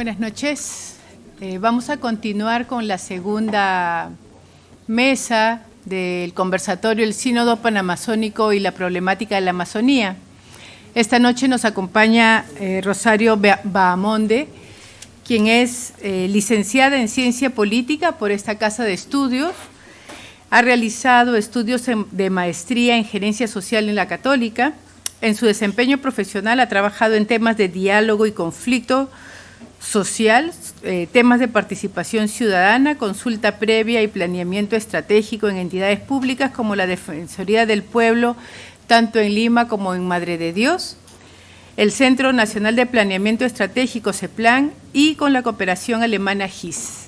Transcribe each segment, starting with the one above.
Buenas noches. Vamos a continuar con la segunda mesa del conversatorio El Sínodo Panamazónico y la problemática de la Amazonía. Esta noche nos acompaña Rosario Bahamonde, quien es licenciada en Ciencia Política por esta Casa de Estudios. Ha realizado estudios de maestría en Gerencia Social en la Católica. En su desempeño profesional ha trabajado en temas de diálogo y conflicto social, temas de participación ciudadana, consulta previa y planeamiento estratégico en entidades públicas como la Defensoría del Pueblo, tanto en Lima como en Madre de Dios, el Centro Nacional de Planeamiento Estratégico, CEPLAN, y con la cooperación alemana GIS.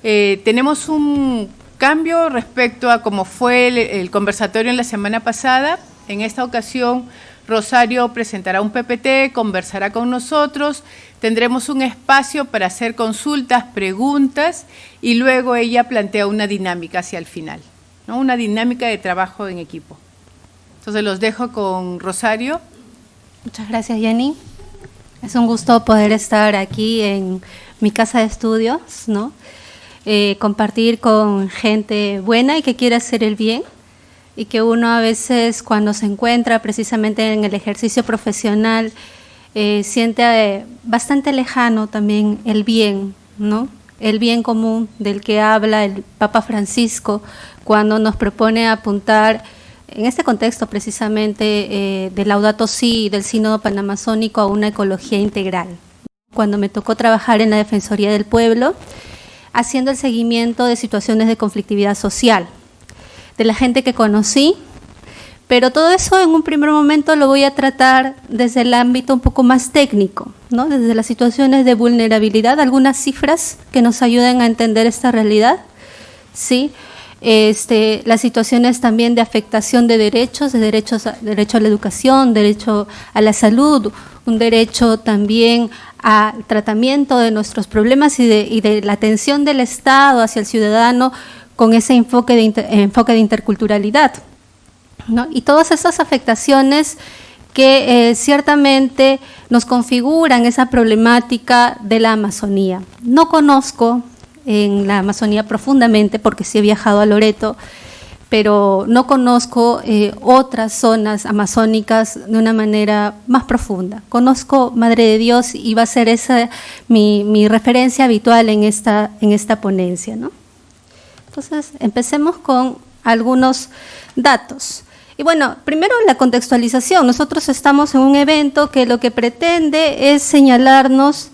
Tenemos un cambio respecto a cómo fue el conversatorio en la semana pasada. En esta ocasión, Rosario presentará un PPT, conversará con nosotros, tendremos un espacio para hacer consultas, preguntas y luego ella plantea una dinámica hacia el final, ¿no? Una dinámica de trabajo en equipo. Entonces los dejo con Rosario. Muchas gracias, Jenny. Es un gusto poder estar aquí en mi casa de estudios, ¿no? Compartir con gente buena y que quiere hacer el bien. Y que uno a veces cuando se encuentra precisamente en el ejercicio profesional siente bastante lejano también el bien, ¿no? El bien común del que habla el Papa Francisco cuando nos propone apuntar en este contexto precisamente del Laudato Si y del Sínodo Panamazónico a una ecología integral. Cuando me tocó trabajar en la Defensoría del Pueblo, haciendo el seguimiento de situaciones de conflictividad social, de la gente que conocí, pero todo eso en un primer momento lo voy a tratar desde el ámbito un poco más técnico, ¿no? Desde las situaciones de vulnerabilidad, algunas cifras que nos ayuden a entender esta realidad, ¿sí? Las situaciones también de afectación de derechos, derecho a la educación, derecho a la salud, un derecho también al tratamiento de nuestros problemas y de la atención del Estado hacia el ciudadano con ese enfoque de interculturalidad, ¿no? Y todas esas afectaciones que ciertamente nos configuran esa problemática de la Amazonía. No conozco en la Amazonía profundamente, porque sí he viajado a Loreto, pero no conozco otras zonas amazónicas de una manera más profunda. Conozco Madre de Dios y va a ser esa mi referencia habitual en esta ponencia, ¿no? Entonces, empecemos con algunos datos. Y bueno, primero la contextualización. Nosotros estamos en un evento que lo que pretende es señalarnos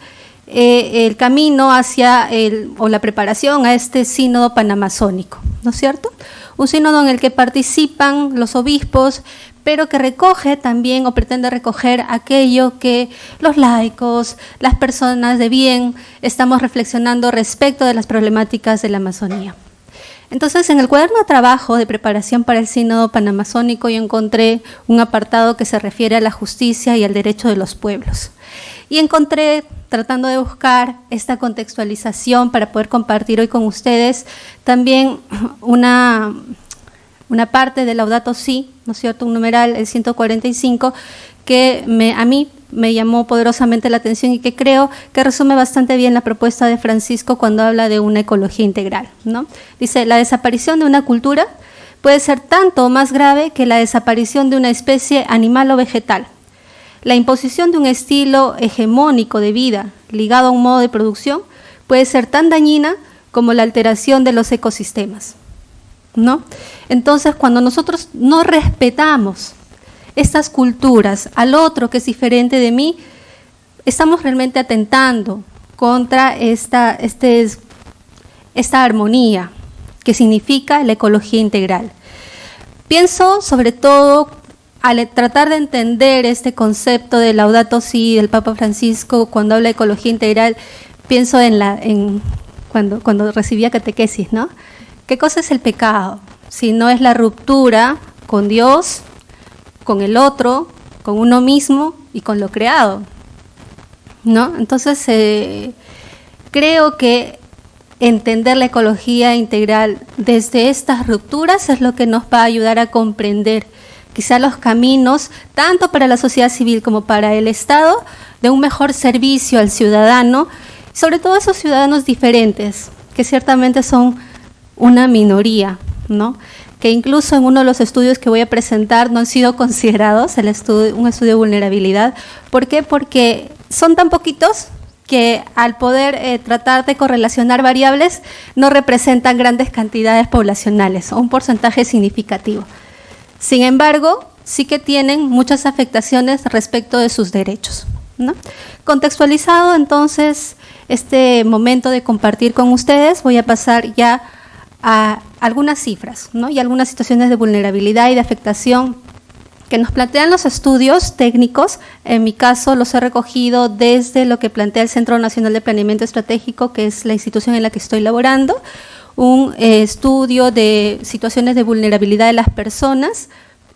el camino hacia la preparación a este sínodo panamazónico, ¿no es cierto? Un sínodo en el que participan los obispos, pero que recoge también o pretende recoger aquello que los laicos, las personas de bien, estamos reflexionando respecto de las problemáticas de la Amazonía. Entonces, en el cuaderno de trabajo de preparación para el Sínodo Panamazónico yo encontré un apartado que se refiere a la justicia y al derecho de los pueblos. Y encontré, tratando de buscar esta contextualización para poder compartir hoy con ustedes, también una parte del Laudato Si, ¿no es cierto?, un numeral, el 145, que a mí me llamó poderosamente la atención y que creo que resume bastante bien la propuesta de Francisco cuando habla de una ecología integral, ¿no? Dice, la desaparición de una cultura puede ser tanto o más grave que la desaparición de una especie animal o vegetal. La imposición de un estilo hegemónico de vida ligado a un modo de producción puede ser tan dañina como la alteración de los ecosistemas, ¿no? Entonces, cuando nosotros no respetamos estas culturas al otro que es diferente de mí, estamos realmente atentando contra esta armonía que significa la ecología integral. Pienso sobre todo al tratar de entender este concepto de Laudato Si del Papa Francisco cuando habla de ecología integral, pienso cuando recibía catequesis, ¿no? ¿Qué cosa es el pecado? Si no es la ruptura con Dios, con el otro, con uno mismo y con lo creado, ¿no? Entonces, creo que entender la ecología integral desde estas rupturas es lo que nos va a ayudar a comprender quizá los caminos, tanto para la sociedad civil como para el Estado, de un mejor servicio al ciudadano sobre todo esos ciudadanos diferentes, que ciertamente son una minoría, ¿no? Que incluso en uno de los estudios que voy a presentar no han sido considerados un estudio de vulnerabilidad. ¿Por qué? Porque son tan poquitos que al poder tratar de correlacionar variables no representan grandes cantidades poblacionales o un porcentaje significativo. Sin embargo, sí que tienen muchas afectaciones respecto de sus derechos, ¿no? Contextualizado entonces este momento de compartir con ustedes, voy a pasar ya a algunas cifras, ¿no? Y algunas situaciones de vulnerabilidad y de afectación que nos plantean los estudios técnicos. En mi caso los he recogido desde lo que plantea el Centro Nacional de Planeamiento Estratégico, que es la institución en la que estoy laborando, un estudio de situaciones de vulnerabilidad de las personas,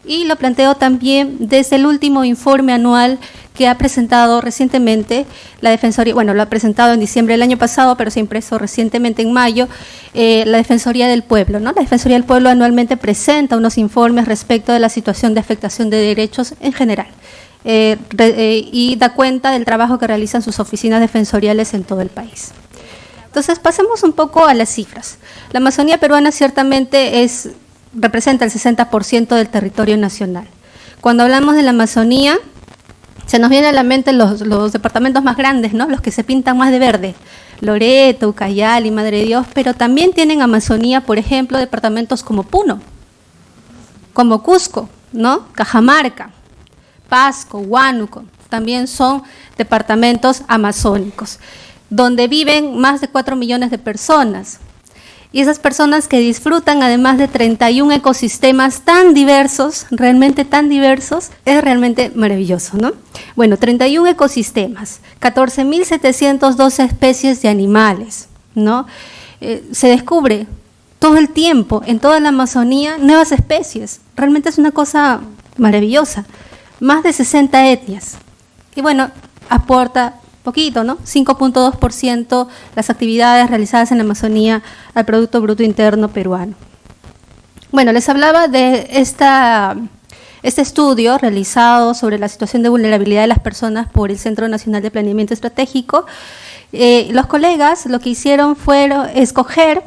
y lo planteo también desde el último informe anual que ha presentado recientemente la Defensoría. Bueno, lo ha presentado en diciembre del año pasado, pero se ha impreso recientemente en mayo, la Defensoría del Pueblo, ¿no? La Defensoría del Pueblo anualmente presenta unos informes respecto de la situación de afectación de derechos en general, y da cuenta del trabajo que realizan sus oficinas defensoriales en todo el país. Entonces, pasemos un poco a las cifras. La Amazonía peruana ciertamente representa el 60% del territorio nacional. Cuando hablamos de la Amazonía, se nos viene a la mente los departamentos más grandes, ¿no? Los que se pintan más de verde, Loreto, Ucayali, Madre de Dios, pero también tienen Amazonía, por ejemplo, departamentos como Puno, como Cusco, ¿no? Cajamarca, Pasco, Huánuco, también son departamentos amazónicos, donde viven más de 4 millones de personas. Y esas personas que disfrutan además de 31 ecosistemas tan diversos, realmente tan diversos, es realmente maravilloso, ¿no? Bueno, 31 ecosistemas, 14.712 especies de animales, ¿no? Se descubre todo el tiempo en toda la Amazonía nuevas especies. Realmente es una cosa maravillosa. Más de 60 etnias. Y bueno, aporta poquito, ¿no? 5.2% las actividades realizadas en la Amazonía al Producto Bruto Interno peruano. Bueno, les hablaba de este estudio realizado sobre la situación de vulnerabilidad de las personas por el Centro Nacional de Planeamiento Estratégico. Los colegas lo que hicieron fue escoger,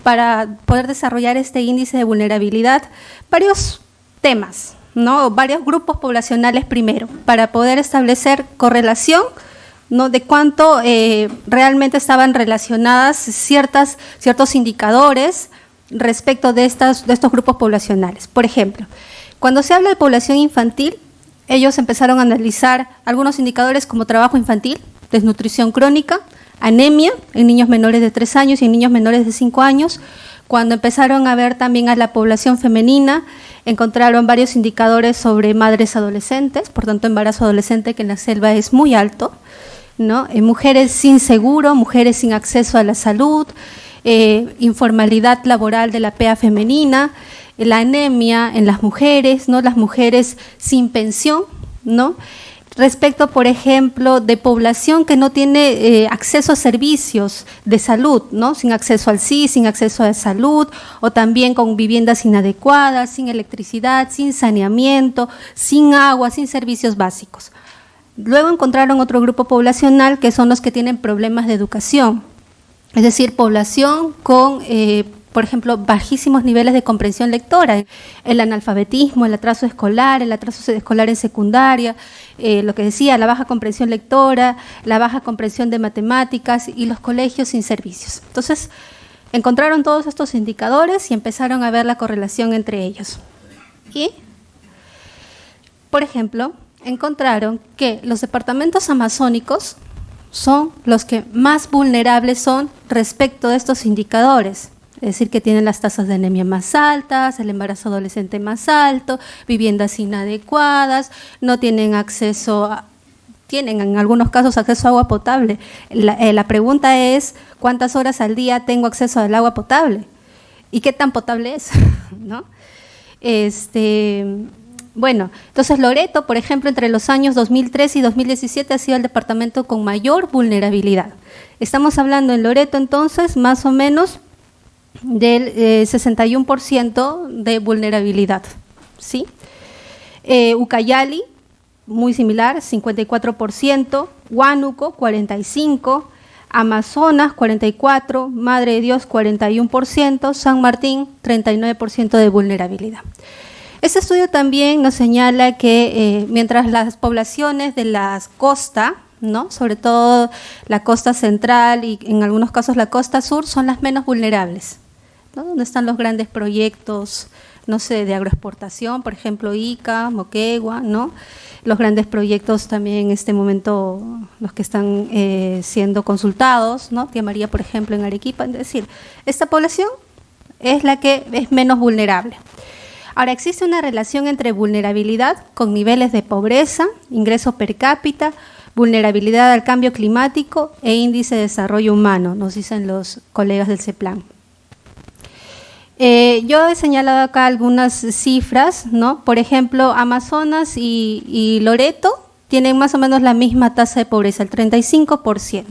para poder desarrollar este índice de vulnerabilidad, varios temas, ¿no? Varios grupos poblacionales primero, para poder establecer correlación, ¿no? De cuánto realmente estaban relacionadas ciertos indicadores respecto de estos grupos poblacionales. Por ejemplo, cuando se habla de población infantil, ellos empezaron a analizar algunos indicadores como trabajo infantil, desnutrición crónica, anemia en niños menores de 3 años y en niños menores de 5 años. Cuando empezaron a ver también a la población femenina, encontraron varios indicadores sobre madres adolescentes, por tanto embarazo adolescente, que en la selva es muy alto, ¿no? Mujeres sin seguro, mujeres sin acceso a la salud, informalidad laboral de la PEA femenina, la anemia en las mujeres, ¿no? Las mujeres sin pensión, ¿no? Respecto, por ejemplo, de población que no tiene acceso a servicios de salud, ¿no? Sin acceso al SIS, sin acceso a salud, o también con viviendas inadecuadas, sin electricidad, sin saneamiento, sin agua, sin servicios básicos. Luego encontraron otro grupo poblacional que son los que tienen problemas de educación, es decir, población con, por ejemplo, bajísimos niveles de comprensión lectora, el analfabetismo, el atraso escolar en secundaria, lo que decía, la baja comprensión lectora, la baja comprensión de matemáticas y los colegios sin servicios. Entonces, encontraron todos estos indicadores y empezaron a ver la correlación entre ellos. Y, por ejemplo, encontraron que los departamentos amazónicos son los que más vulnerables son respecto de estos indicadores, es decir, que tienen las tasas de anemia más altas, el embarazo adolescente más alto, viviendas inadecuadas, no tienen tienen en algunos casos acceso a agua potable. La pregunta es, ¿cuántas horas al día tengo acceso al agua potable? ¿Y qué tan potable es? ¿No? Bueno, entonces Loreto, por ejemplo, entre los años 2013 y 2017 ha sido el departamento con mayor vulnerabilidad. Estamos hablando en Loreto, entonces, más o menos del 61% de vulnerabilidad, ¿sí? Ucayali, muy similar, 54%, Huánuco, 45%, Amazonas 44%, Madre de Dios 41%, San Martín 39% de vulnerabilidad. Este estudio también nos señala que mientras las poblaciones de la costa, ¿no?, sobre todo la costa central y en algunos casos la costa sur, son las menos vulnerables, ¿no?, donde están los grandes proyectos, no sé, de agroexportación, por ejemplo, Ica, Moquegua, ¿no?, los grandes proyectos también en este momento, los que están siendo consultados, ¿no?, Tía María, por ejemplo, en Arequipa. Es decir, esta población es la que es menos vulnerable. Ahora, existe una relación entre vulnerabilidad con niveles de pobreza, ingreso per cápita, vulnerabilidad al cambio climático e índice de desarrollo humano, nos dicen los colegas del CEPLAN. Yo he señalado acá algunas cifras, ¿no? Por ejemplo, Amazonas y Loreto tienen más o menos la misma tasa de pobreza, el 35%.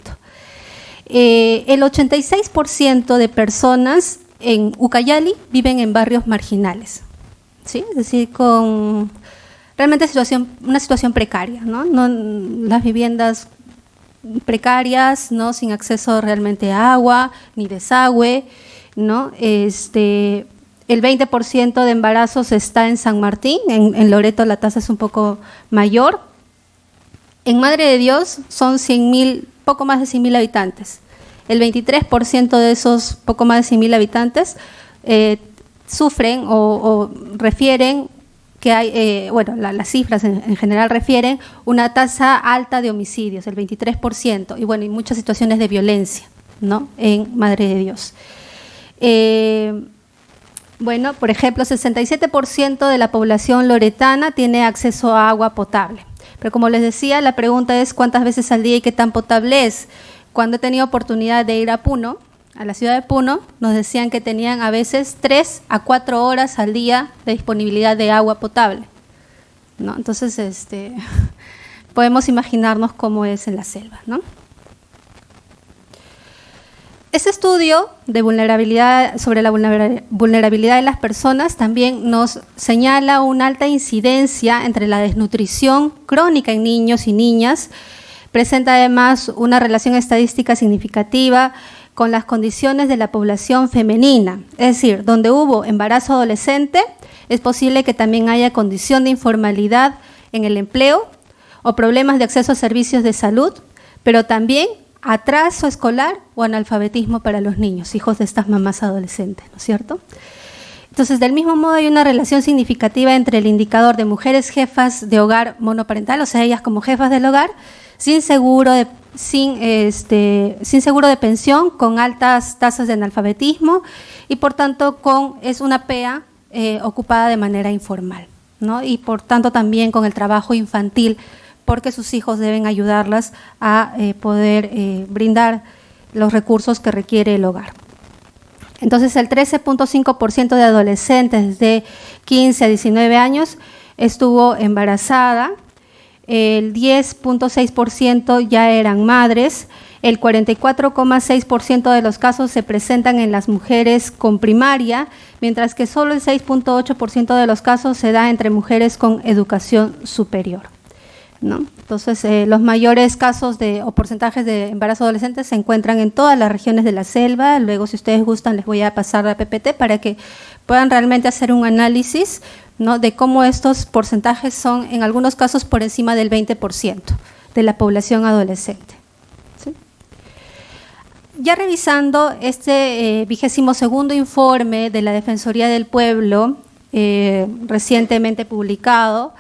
El 86% de personas en Ucayali viven en barrios marginales, ¿sí? Es decir, con realmente una situación precaria, ¿no? Las viviendas precarias, ¿no?, sin acceso realmente a agua ni desagüe, ¿no? El 20% de embarazos está en San Martín, en Loreto la tasa es un poco mayor. En Madre de Dios son 100.000, poco más de 100.000 habitantes. El 23% de esos poco más de 100.000 habitantes sufren o refieren que hay, las cifras en general refieren una tasa alta de homicidios, el 23%, y bueno, y muchas situaciones de violencia, ¿no?, en Madre de Dios. Por ejemplo, 67% de la población loretana tiene acceso a agua potable. Pero como les decía, la pregunta es cuántas veces al día y qué tan potable es. Cuando he tenido oportunidad de ir a Puno, a la ciudad de Puno, nos decían que tenían a veces 3 a 4 horas al día de disponibilidad de agua potable, ¿no? Entonces, podemos imaginarnos cómo es en la selva, ¿no? Este estudio de vulnerabilidad, sobre la vulnerabilidad de las personas, también nos señala una alta incidencia entre la desnutrición crónica en niños y niñas. Presenta además una relación estadística significativa con las condiciones de la población femenina. Es decir, donde hubo embarazo adolescente, es posible que también haya condición de informalidad en el empleo o problemas de acceso a servicios de salud, pero también atraso escolar o analfabetismo para los niños, hijos de estas mamás adolescentes, ¿no es cierto? Entonces, del mismo modo hay una relación significativa entre el indicador de mujeres jefas de hogar monoparental, o sea, ellas como jefas del hogar, sin seguro de pensión, con altas tasas de analfabetismo y por tanto es una PEA ocupada de manera informal, ¿no? Y por tanto también con el trabajo infantil, porque sus hijos deben ayudarlas a poder brindar los recursos que requiere el hogar. Entonces, el 13.5% de adolescentes de 15 a 19 años estuvo embarazada, el 10.6% ya eran madres, el 44.6% de los casos se presentan en las mujeres con primaria, mientras que solo el 6.8% de los casos se da entre mujeres con educación superior, ¿no? Entonces, los mayores casos o porcentajes de embarazo adolescente se encuentran en todas las regiones de la selva. Luego, si ustedes gustan, les voy a pasar la PPT para que puedan realmente hacer un análisis, ¿no?, de cómo estos porcentajes son, en algunos casos, por encima del 20% de la población adolescente, ¿sí? Ya revisando este 22º informe de la Defensoría del Pueblo, recientemente publicado,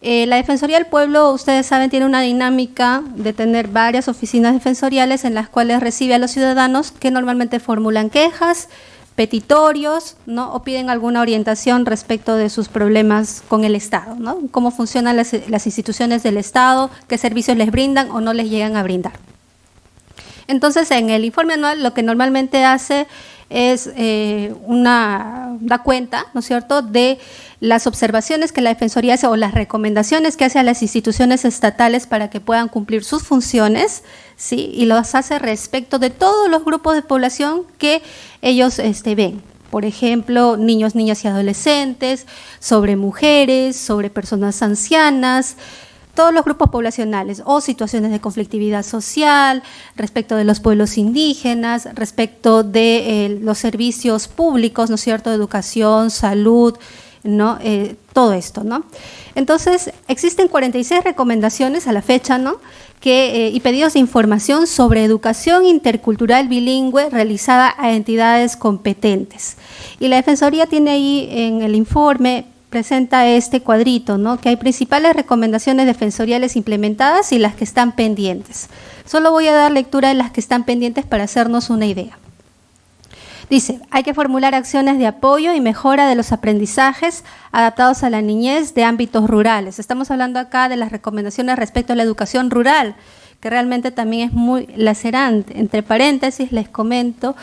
la Defensoría del Pueblo, ustedes saben, tiene una dinámica de tener varias oficinas defensoriales en las cuales recibe a los ciudadanos que normalmente formulan quejas, petitorios, ¿no?, o piden alguna orientación respecto de sus problemas con el Estado, ¿no?, cómo funcionan las instituciones del Estado, qué servicios les brindan o no les llegan a brindar. Entonces, en el informe anual lo que normalmente hace es da cuenta, ¿no es cierto?, de las observaciones que la Defensoría hace o las recomendaciones que hace a las instituciones estatales para que puedan cumplir sus funciones, ¿sí?, y los hace respecto de todos los grupos de población que ellos ven. Por ejemplo, niños, niñas y adolescentes, sobre mujeres, sobre personas ancianas, todos los grupos poblacionales o situaciones de conflictividad social, respecto de los pueblos indígenas, respecto de los servicios públicos, ¿no es cierto?, educación, salud, ¿no? Todo esto, ¿no? Entonces, existen 46 recomendaciones a la fecha, ¿no?, y pedidos de información sobre educación intercultural bilingüe realizada a entidades competentes. Y la Defensoría tiene ahí en el informe, presenta este cuadrito, ¿no?, que hay principales recomendaciones defensoriales implementadas y las que están pendientes. Solo voy a dar lectura de las que están pendientes para hacernos una idea. Dice, hay que formular acciones de apoyo y mejora de los aprendizajes adaptados a la niñez de ámbitos rurales. Estamos hablando acá de las recomendaciones respecto a la educación rural, que realmente también es muy lacerante. Entre paréntesis, les comento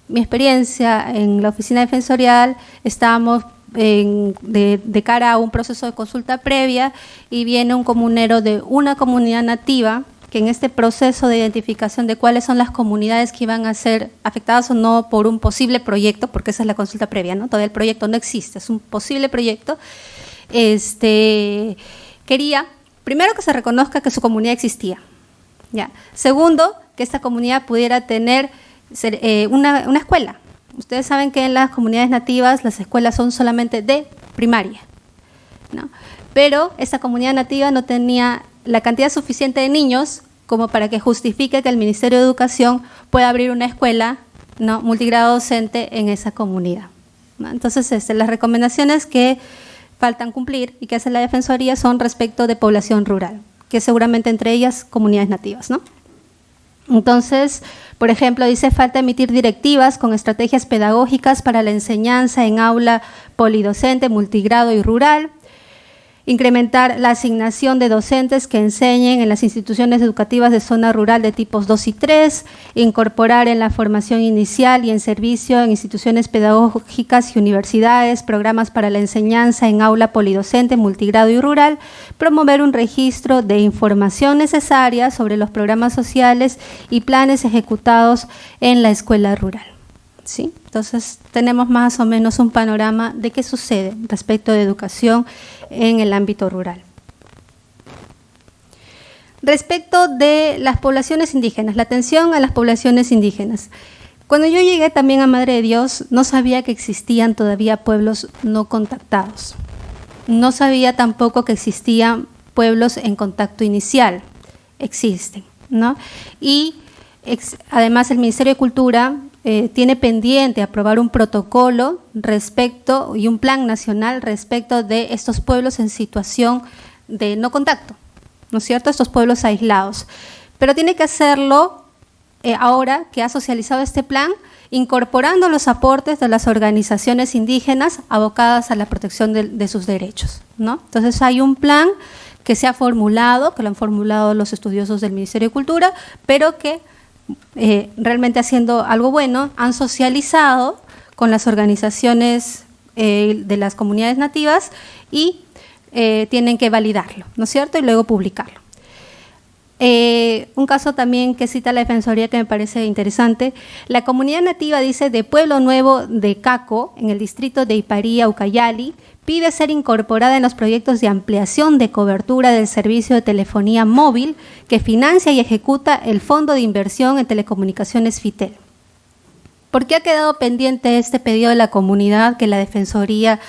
mi experiencia en la oficina defensorial. Estábamos de cara a un proceso de consulta previa y viene un comunero de una comunidad nativa que en este proceso de identificación de cuáles son las comunidades que iban a ser afectadas o no por un posible proyecto, porque esa es la consulta previa, ¿no? Todavía el proyecto no existe, es un posible proyecto, quería, primero, que se reconozca que su comunidad existía, ¿ya? Segundo, que esta comunidad pudiera tener una escuela. Ustedes saben que en las comunidades nativas las escuelas son solamente de primaria, ¿no? Pero esta comunidad nativa no tenía la cantidad suficiente de niños como para que justifique que el Ministerio de Educación pueda abrir una escuela, ¿no?, multigrado docente en esa comunidad, ¿no? Entonces, las recomendaciones que faltan cumplir y que hace la Defensoría son respecto de población rural, que seguramente entre ellas comunidades nativas, ¿no? Entonces, por ejemplo, dice, falta emitir directivas con estrategias pedagógicas para la enseñanza en aula polidocente, multigrado y rural. Incrementar la asignación de docentes que enseñen en las instituciones educativas de zona rural de tipos 2 y 3, incorporar en la formación inicial y en servicio en instituciones pedagógicas y universidades programas para la enseñanza en aula polidocente, multigrado y rural, promover un registro de información necesaria sobre los programas sociales y planes ejecutados en la escuela rural. ¿Sí? Entonces, tenemos más o menos un panorama de qué sucede respecto de educación en el ámbito rural. Respecto de las poblaciones indígenas, la atención a las poblaciones indígenas. Cuando yo llegué también a Madre de Dios, no sabía que existían todavía pueblos no contactados. No sabía tampoco que existían pueblos en contacto inicial. Existen, ¿no? Y además el Ministerio de Cultura tiene pendiente aprobar un protocolo respecto y un plan nacional respecto de estos pueblos en situación de no contacto, ¿no es cierto?, estos pueblos aislados. Pero tiene que hacerlo ahora que ha socializado este plan, incorporando los aportes de las organizaciones indígenas abocadas a la protección de sus derechos, ¿no? Entonces hay un plan que se ha formulado, que lo han formulado los estudiosos del Ministerio de Cultura, pero que realmente haciendo algo bueno, han socializado con las organizaciones de las comunidades nativas y tienen que validarlo, ¿no es cierto?, y luego publicarlo. Un caso también que cita la Defensoría que me parece interesante, la comunidad nativa, dice, de Pueblo Nuevo de Caco, en el distrito de Iparía, Ucayali, pide ser incorporada en los proyectos de ampliación de cobertura del servicio de telefonía móvil que financia y ejecuta el Fondo de Inversión en Telecomunicaciones FITEL. ¿Por qué ha quedado pendiente este pedido de la comunidad que la Defensoría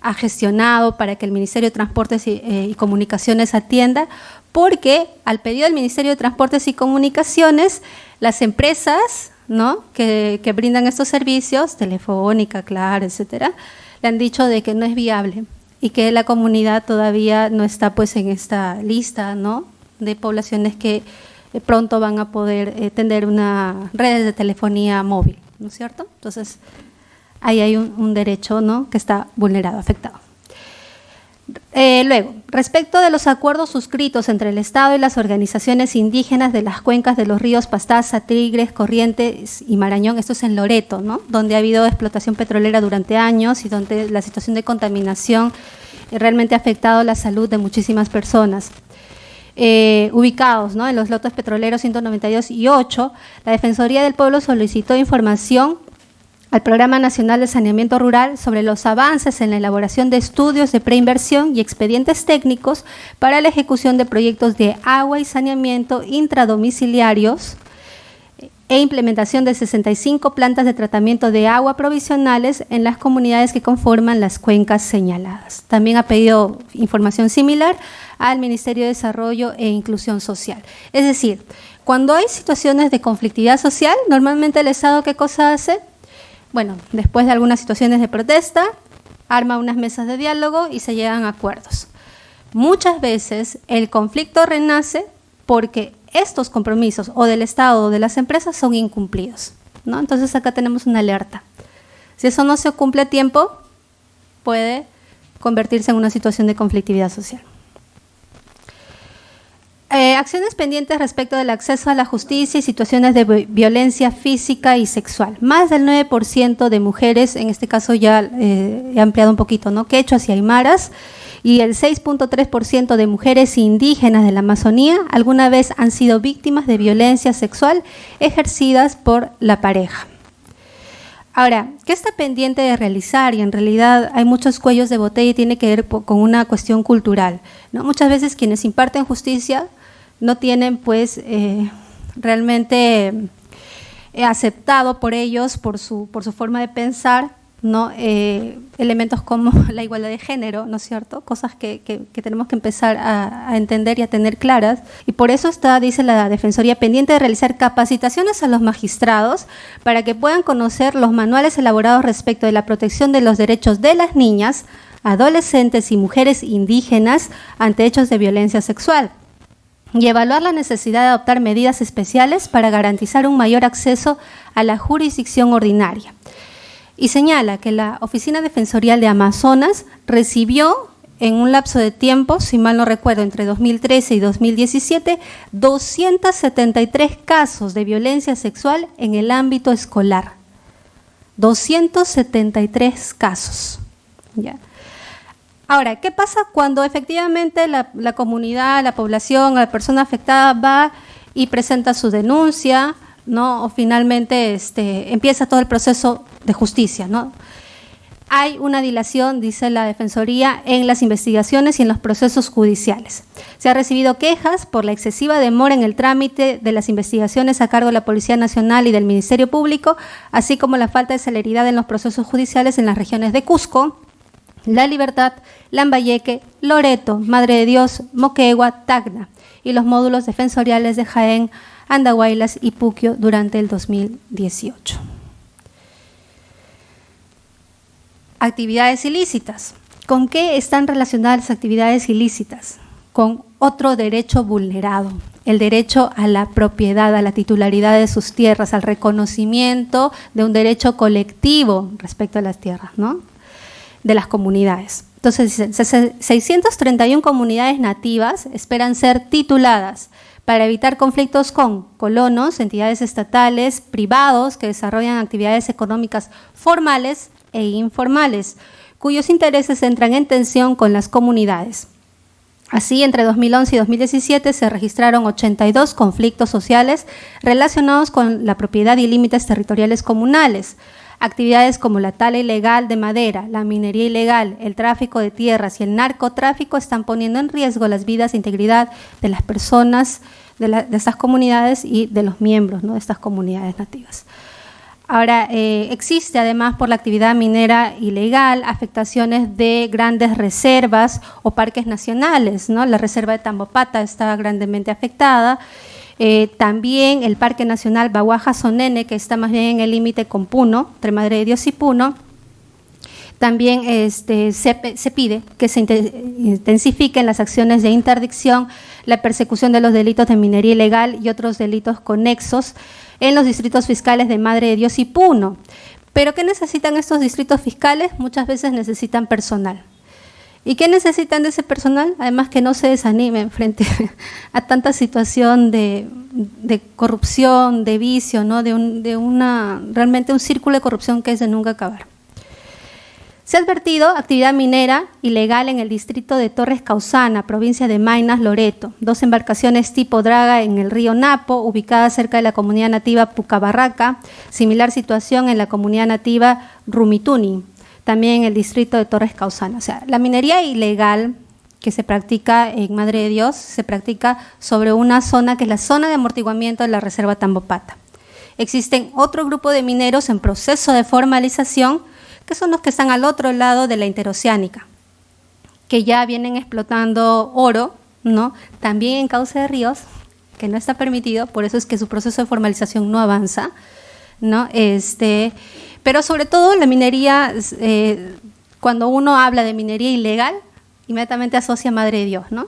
ha gestionado para que el Ministerio de Transportes y Comunicaciones atienda? Porque al pedido del Ministerio de Transportes y Comunicaciones, las empresas, ¿no?, que brindan estos servicios, Telefónica, Claro, etcétera, le han dicho de que no es viable y que la comunidad todavía no está pues en esta lista, ¿no?, de poblaciones que pronto van a poder tener una red de telefonía móvil, ¿no es cierto? Entonces, ahí hay un derecho, ¿no?, que está vulnerado, afectado. Luego, respecto de los acuerdos suscritos entre el Estado y las organizaciones indígenas de las cuencas de los ríos Pastaza, Tigres, Corrientes y Marañón, esto es en Loreto, ¿no?, donde ha habido explotación petrolera durante años y donde la situación de contaminación realmente ha afectado la salud de muchísimas personas. Ubicados, ¿no?, en los lotes petroleros 192 y 8, la Defensoría del Pueblo solicitó información al Programa Nacional de Saneamiento Rural sobre los avances en la elaboración de estudios de preinversión y expedientes técnicos para la ejecución de proyectos de agua y saneamiento intradomiciliarios e implementación de 65 plantas de tratamiento de agua provisionales en las comunidades que conforman las cuencas señaladas. También ha pedido información similar al Ministerio de Desarrollo e Inclusión Social. Es decir, cuando hay situaciones de conflictividad social, normalmente el Estado, ¿qué cosa hace? Bueno, después de algunas situaciones de protesta, arma unas mesas de diálogo y se llegan a acuerdos. Muchas veces el conflicto renace porque estos compromisos o del Estado o de las empresas son incumplidos, ¿no? Entonces acá tenemos una alerta. Si eso no se cumple a tiempo, puede convertirse en una situación de conflictividad social. Acciones pendientes respecto del acceso a la justicia y situaciones de violencia física y sexual. Más del 9% de mujeres, en este caso ya he ampliado un poquito, ¿no? Quechuas y aymaras, y el 6.3% de mujeres indígenas de la Amazonía alguna vez han sido víctimas de violencia sexual ejercidas por la pareja. Ahora, ¿qué está pendiente de realizar? Y en realidad hay muchos cuellos de botella y tiene que ver con una cuestión cultural, ¿no? Muchas veces quienes imparten justicia no tienen pues realmente aceptado por ellos, por su forma de pensar, ¿no? Elementos como la igualdad de género, ¿no es cierto? Cosas que tenemos que empezar a entender y a tener claras. Y por eso está, dice la Defensoría, pendiente de realizar capacitaciones a los magistrados para que puedan conocer los manuales elaborados respecto de la protección de los derechos de las niñas, adolescentes y mujeres indígenas ante hechos de violencia sexual, y evaluar la necesidad de adoptar medidas especiales para garantizar un mayor acceso a la jurisdicción ordinaria. Y señala que la Oficina Defensorial de Amazonas recibió en un lapso de tiempo, si mal no recuerdo, entre 2013 y 2017, 273 casos de violencia sexual en el ámbito escolar. 273 casos. ¿Ya? Ahora, ¿qué pasa cuando efectivamente la comunidad, la población, la persona afectada va y presenta su denuncia, ¿no? O finalmente empieza todo el proceso de justicia, ¿no? Hay una dilación, dice la Defensoría, en las investigaciones y en los procesos judiciales. Se ha recibido quejas por la excesiva demora en el trámite de las investigaciones a cargo de la Policía Nacional y del Ministerio Público, así como la falta de celeridad en los procesos judiciales en las regiones de Cusco, La Libertad, Lambayeque, Loreto, Madre de Dios, Moquegua, Tacna y los módulos defensoriales de Jaén, Andahuaylas y Puquio durante el 2018. Actividades ilícitas. ¿Con qué están relacionadas las actividades ilícitas? Con otro derecho vulnerado, el derecho a la propiedad, a la titularidad de sus tierras, al reconocimiento de un derecho colectivo respecto a las tierras, ¿no? De las comunidades. Entonces, 631 comunidades nativas esperan ser tituladas para evitar conflictos con colonos, entidades estatales, privados que desarrollan actividades económicas formales e informales, cuyos intereses entran en tensión con las comunidades. Así, entre 2011 y 2017 se registraron 82 conflictos sociales relacionados con la propiedad y límites territoriales comunales. Actividades como la tala ilegal de madera, la minería ilegal, el tráfico de tierras y el narcotráfico están poniendo en riesgo las vidas e integridad de las personas de estas comunidades y de los miembros, ¿no?, de estas comunidades nativas. Ahora, existe además por la actividad minera ilegal afectaciones de grandes reservas o parques nacionales, ¿no? La reserva de Tambopata está grandemente afectada. También el Parque Nacional Bahuaja-Sonene, que está más bien en el límite con Puno, entre Madre de Dios y Puno. También se pide que se intensifiquen las acciones de interdicción, la persecución de los delitos de minería ilegal y otros delitos conexos en los distritos fiscales de Madre de Dios y Puno. ¿Pero qué necesitan estos distritos fiscales? Muchas veces necesitan personal. ¿Y qué necesitan de ese personal? Además, que no se desanimen frente a tanta situación de corrupción, de vicio, ¿no? Realmente un círculo de corrupción que es de nunca acabar. Se ha advertido actividad minera ilegal en el distrito de Torres Causana, provincia de Maynas, Loreto. 2 embarcaciones tipo draga en el río Napo, ubicadas cerca de la comunidad nativa Pucabarraca. Similar situación en la comunidad nativa Rumituni, también en el distrito de Torres Causana. O sea, la minería ilegal que se practica en Madre de Dios se practica sobre una zona que es la zona de amortiguamiento de la reserva Tambopata. Existen otro grupo de mineros en proceso de formalización, que son los que están al otro lado de la interoceánica, que ya vienen explotando oro, ¿no? También en cauce de ríos, que no está permitido, por eso es que su proceso de formalización no avanza, ¿no? Pero sobre todo la minería, cuando uno habla de minería ilegal, inmediatamente asocia a Madre de Dios, ¿no?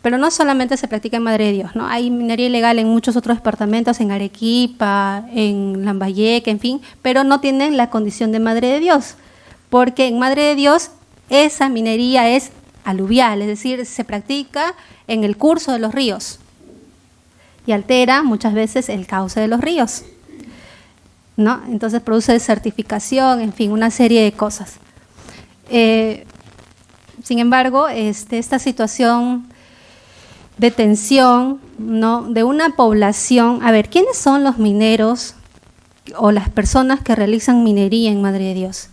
Pero no solamente se practica en Madre de Dios, ¿no? Hay minería ilegal en muchos otros departamentos, en Arequipa, en Lambayeque, en fin, pero no tienen la condición de Madre de Dios, porque en Madre de Dios esa minería es aluvial, es decir, se practica en el curso de los ríos y altera muchas veces el cauce de los ríos, ¿no? Entonces produce desertificación, en fin, una serie de cosas. Sin embargo, esta situación de tensión, ¿no?, de una población. A ver, ¿quiénes son los mineros o las personas que realizan minería en Madre de Dios?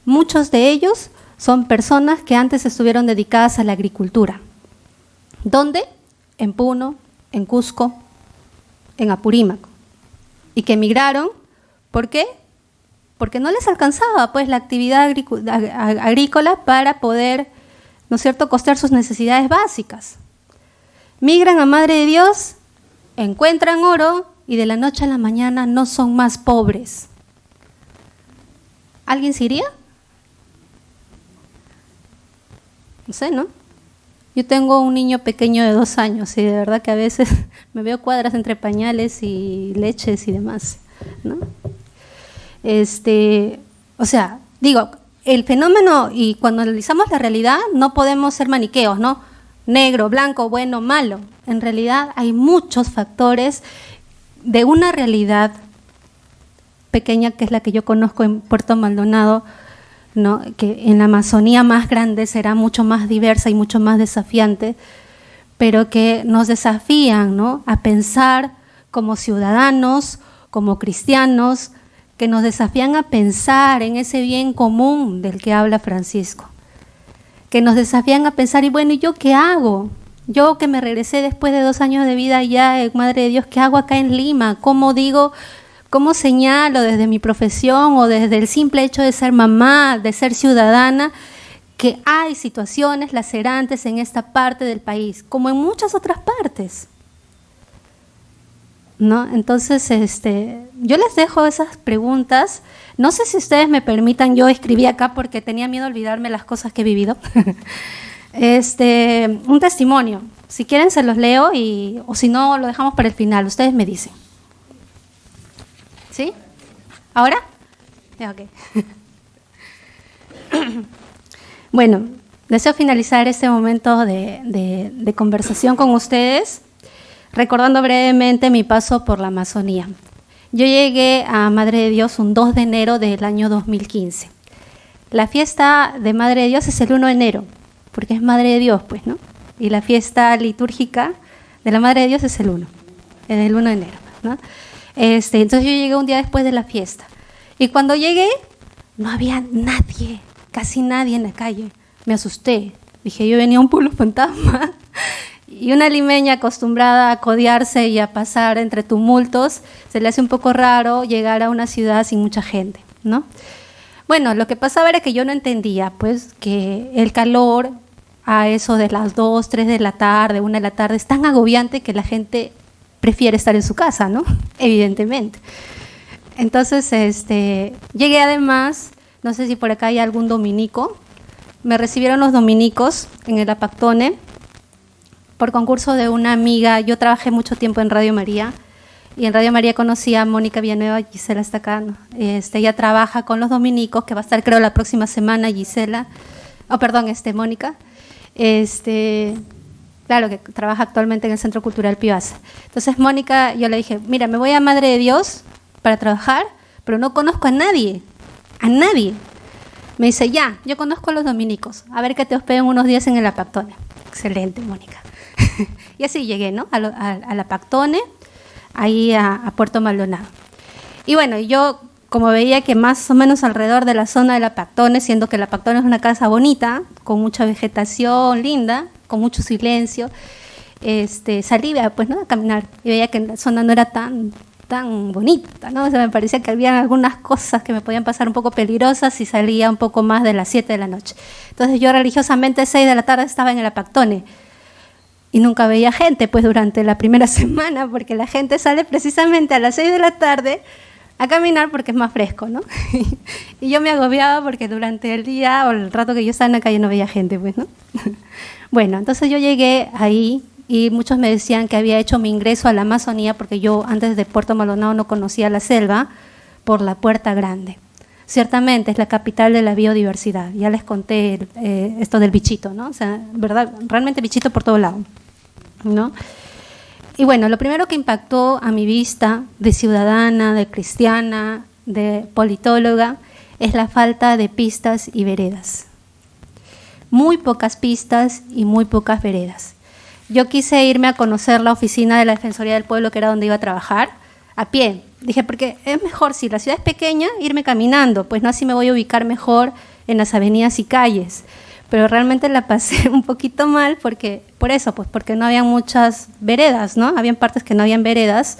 Muchos de ellos son personas que antes estuvieron dedicadas a la agricultura. ¿Dónde? En Puno, en Cusco, en Apurímac. Y que emigraron, ¿por qué? Porque no les alcanzaba pues la actividad agrícola para poder, ¿no es cierto?, costear sus necesidades básicas. Migran a Madre de Dios, encuentran oro y de la noche a la mañana no son más pobres. ¿Alguien se iría? No sé, ¿no? Yo tengo un niño pequeño de 2 años y de verdad que a veces me veo cuadras entre pañales y leches y demás, ¿no? O sea, digo, el fenómeno, y cuando analizamos la realidad no podemos ser maniqueos, ¿no? Negro, blanco, bueno, malo. En realidad hay muchos factores de una realidad pequeña, que es la que yo conozco en Puerto Maldonado, ¿no?, que en la Amazonía más grande será mucho más diversa y mucho más desafiante, pero que nos desafían, ¿no?, a pensar como ciudadanos, como cristianos, que nos desafían a pensar en ese bien común del que habla Francisco, que nos desafían a pensar, y bueno, ¿y yo qué hago? Yo que me regresé después de 2 años de vida ya en Madre de Dios, ¿qué hago acá en Lima? ¿Cómo digo, cómo señalo desde mi profesión o desde el simple hecho de ser mamá, de ser ciudadana, que hay situaciones lacerantes en esta parte del país, como en muchas otras partes? ¿No? Entonces, yo les dejo esas preguntas. No sé si ustedes me permitan, yo escribí acá porque tenía miedo de olvidarme las cosas que he vivido. Un testimonio. Si quieren se los leo o si no lo dejamos para el final. Ustedes me dicen. ¿Sí? ¿Ahora? Ok. Bueno, deseo finalizar este momento de conversación con ustedes recordando brevemente mi paso por la Amazonía. Yo llegué a Madre de Dios un 2 de enero del año 2015. La fiesta de Madre de Dios es el 1 de enero, porque es Madre de Dios, pues, ¿no? Y la fiesta litúrgica de la Madre de Dios es el 1 de enero, ¿no? Entonces yo llegué un día después de la fiesta. Y cuando llegué, no había nadie, casi nadie en la calle. Me asusté. Dije, yo venía a un pueblo fantasma. Y una limeña acostumbrada a codearse y a pasar entre tumultos, se le hace un poco raro llegar a una ciudad sin mucha gente, ¿no? Bueno, lo que pasaba era que yo no entendía, pues, que el calor a eso de las 2, 3 de la tarde, 1 de la tarde, es tan agobiante que la gente prefiere estar en su casa, ¿no? Evidentemente. Entonces, llegué además, no sé si por acá hay algún dominico, me recibieron los dominicos en el Apactone, por concurso de una amiga. Yo trabajé mucho tiempo en Radio María, y en Radio María conocí a Mónica Villanueva. Gisela está acá, ¿no? Ella trabaja con los dominicos, que va a estar creo la próxima semana, Gisela, Mónica, claro, que trabaja actualmente en el Centro Cultural Piazza. Entonces Mónica, yo le dije, mira, me voy a Madre de Dios para trabajar, pero no conozco a nadie, Me dice, ya, yo conozco a los dominicos, a ver que te hospeden unos días en el Apactone. Excelente, Mónica. Y así llegué, ¿no? Al Apactone, ahí a Puerto Maldonado. Y bueno, yo como veía que más o menos alrededor de la zona del Apactone, siendo que el Apactone es una casa bonita, con mucha vegetación linda, con mucho silencio, salí pues, ¿no? a caminar y veía que la zona no era tan bonita, ¿no? O sea, me parecía que había algunas cosas que me podían pasar un poco peligrosas si salía un poco más de las 7 de la noche. Entonces yo religiosamente a 6 de la tarde estaba en el Apactone y nunca veía gente pues durante la primera semana, porque la gente sale precisamente a las 6 de la tarde a caminar porque es más fresco, ¿no? Y yo me agobiaba porque durante el día o el rato que yo estaba en la calle no veía gente, pues, ¿no? Bueno, entonces yo llegué ahí y muchos me decían que había hecho mi ingreso a la Amazonía porque yo antes de Puerto Maldonado no conocía la selva por la Puerta Grande. Ciertamente es la capital de la biodiversidad. Ya les conté esto del bichito, ¿no? O sea, verdad, realmente bichito por todo lado, ¿no? Y bueno, lo primero que impactó a mi vista de ciudadana, de cristiana, de politóloga, es la falta de pistas y veredas. Muy pocas pistas y muy pocas veredas. Yo quise irme a conocer la oficina de la Defensoría del Pueblo, que era donde iba a trabajar, a pie. Dije, porque es mejor, si la ciudad es pequeña, irme caminando, pues no, así me voy a ubicar mejor en las avenidas y calles. Pero realmente la pasé un poquito mal porque no había muchas veredas, ¿no? Habían partes que no habían veredas,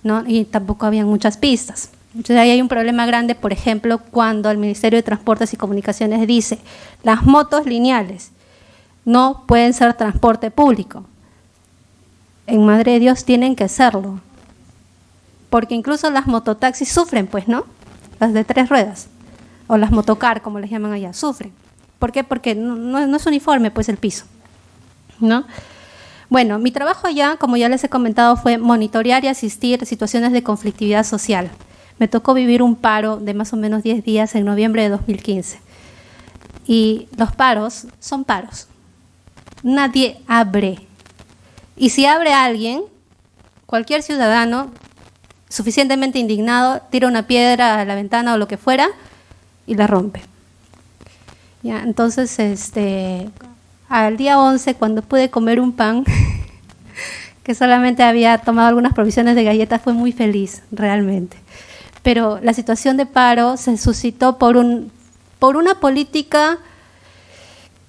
¿no? Y tampoco habían muchas pistas. Entonces ahí hay un problema grande, por ejemplo, cuando el Ministerio de Transportes y Comunicaciones dice, las motos lineales no pueden ser transporte público. En Madre de Dios tienen que serlo, porque incluso las mototaxis sufren, pues, ¿no? Las de 3 ruedas, o las motocar, como les llaman allá, sufren. ¿Por qué? Porque no es uniforme, pues, el piso, ¿no? Bueno, mi trabajo allá, como ya les he comentado, fue monitorear y asistir a situaciones de conflictividad social. Me tocó vivir un paro de más o menos 10 días en noviembre de 2015. Y los paros son paros. Nadie abre. Y si abre alguien, cualquier ciudadano suficientemente indignado tira una piedra a la ventana o lo que fuera y la rompe. Ya, entonces, al día 11, cuando pude comer un pan, que solamente había tomado algunas provisiones de galletas, fue muy feliz, realmente. Pero la situación de paro se suscitó por una política